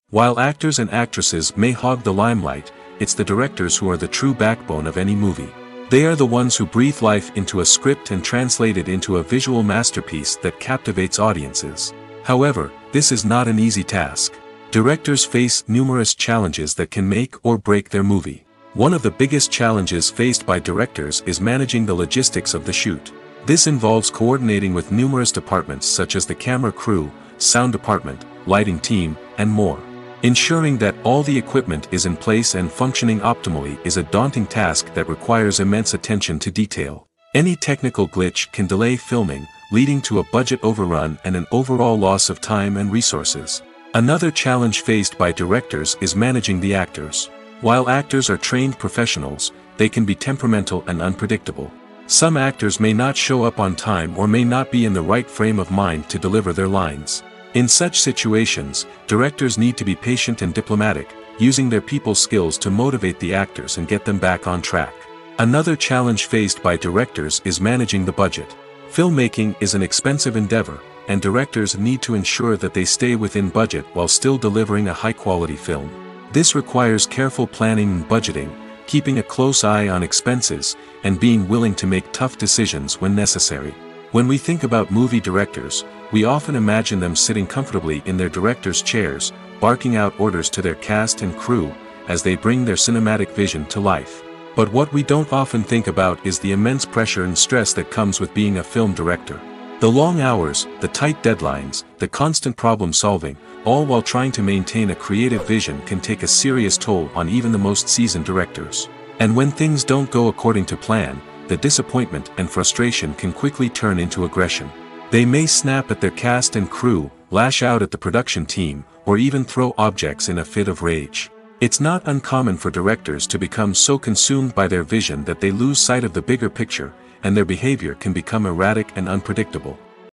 While actors and actresses may hog the limelight, it's the directors who are the true backbone of any movie. They are the ones who breathe life into a script and translate it into a visual masterpiece that captivates audiences. However, this is not an easy task. Directors face numerous challenges that can make or break their movie. One of the biggest challenges faced by directors is managing the logistics of the shoot. This involves coordinating with numerous departments such as the camera crew, sound department, lighting team, and more. Ensuring that all the equipment is in place and functioning optimally is a daunting task that requires immense attention to detail. Any technical glitch can delay filming, leading to a budget overrun and an overall loss of time and resources. Another challenge faced by directors is managing the actors. While actors are trained professionals, they can be temperamental and unpredictable. Some actors may not show up on time or may not be in the right frame of mind to deliver their lines. In such situations, directors need to be patient and diplomatic, using their people skills to motivate the actors and get them back on track. Another challenge faced by directors is managing the budget. Filmmaking is an expensive endeavor, and directors need to ensure that they stay within budget while still delivering a high-quality film. This requires careful planning and budgeting, keeping a close eye on expenses, and being willing to make tough decisions when necessary. When we think about movie directors, we often imagine them sitting comfortably in their director's chairs, barking out orders to their cast and crew, as they bring their cinematic vision to life. But what we don't often think about is the immense pressure and stress that comes with being a film director. The long hours, the tight deadlines, the constant problem solving, all while trying to maintain a creative vision can take a serious toll on even the most seasoned directors. And when things don't go according to plan, the disappointment and frustration can quickly turn into aggression. They may snap at their cast and crew, lash out at the production team, or even throw objects in a fit of rage. It's not uncommon for directors to become so consumed by their vision that they lose sight of the bigger picture, and their behavior can become erratic and unpredictable.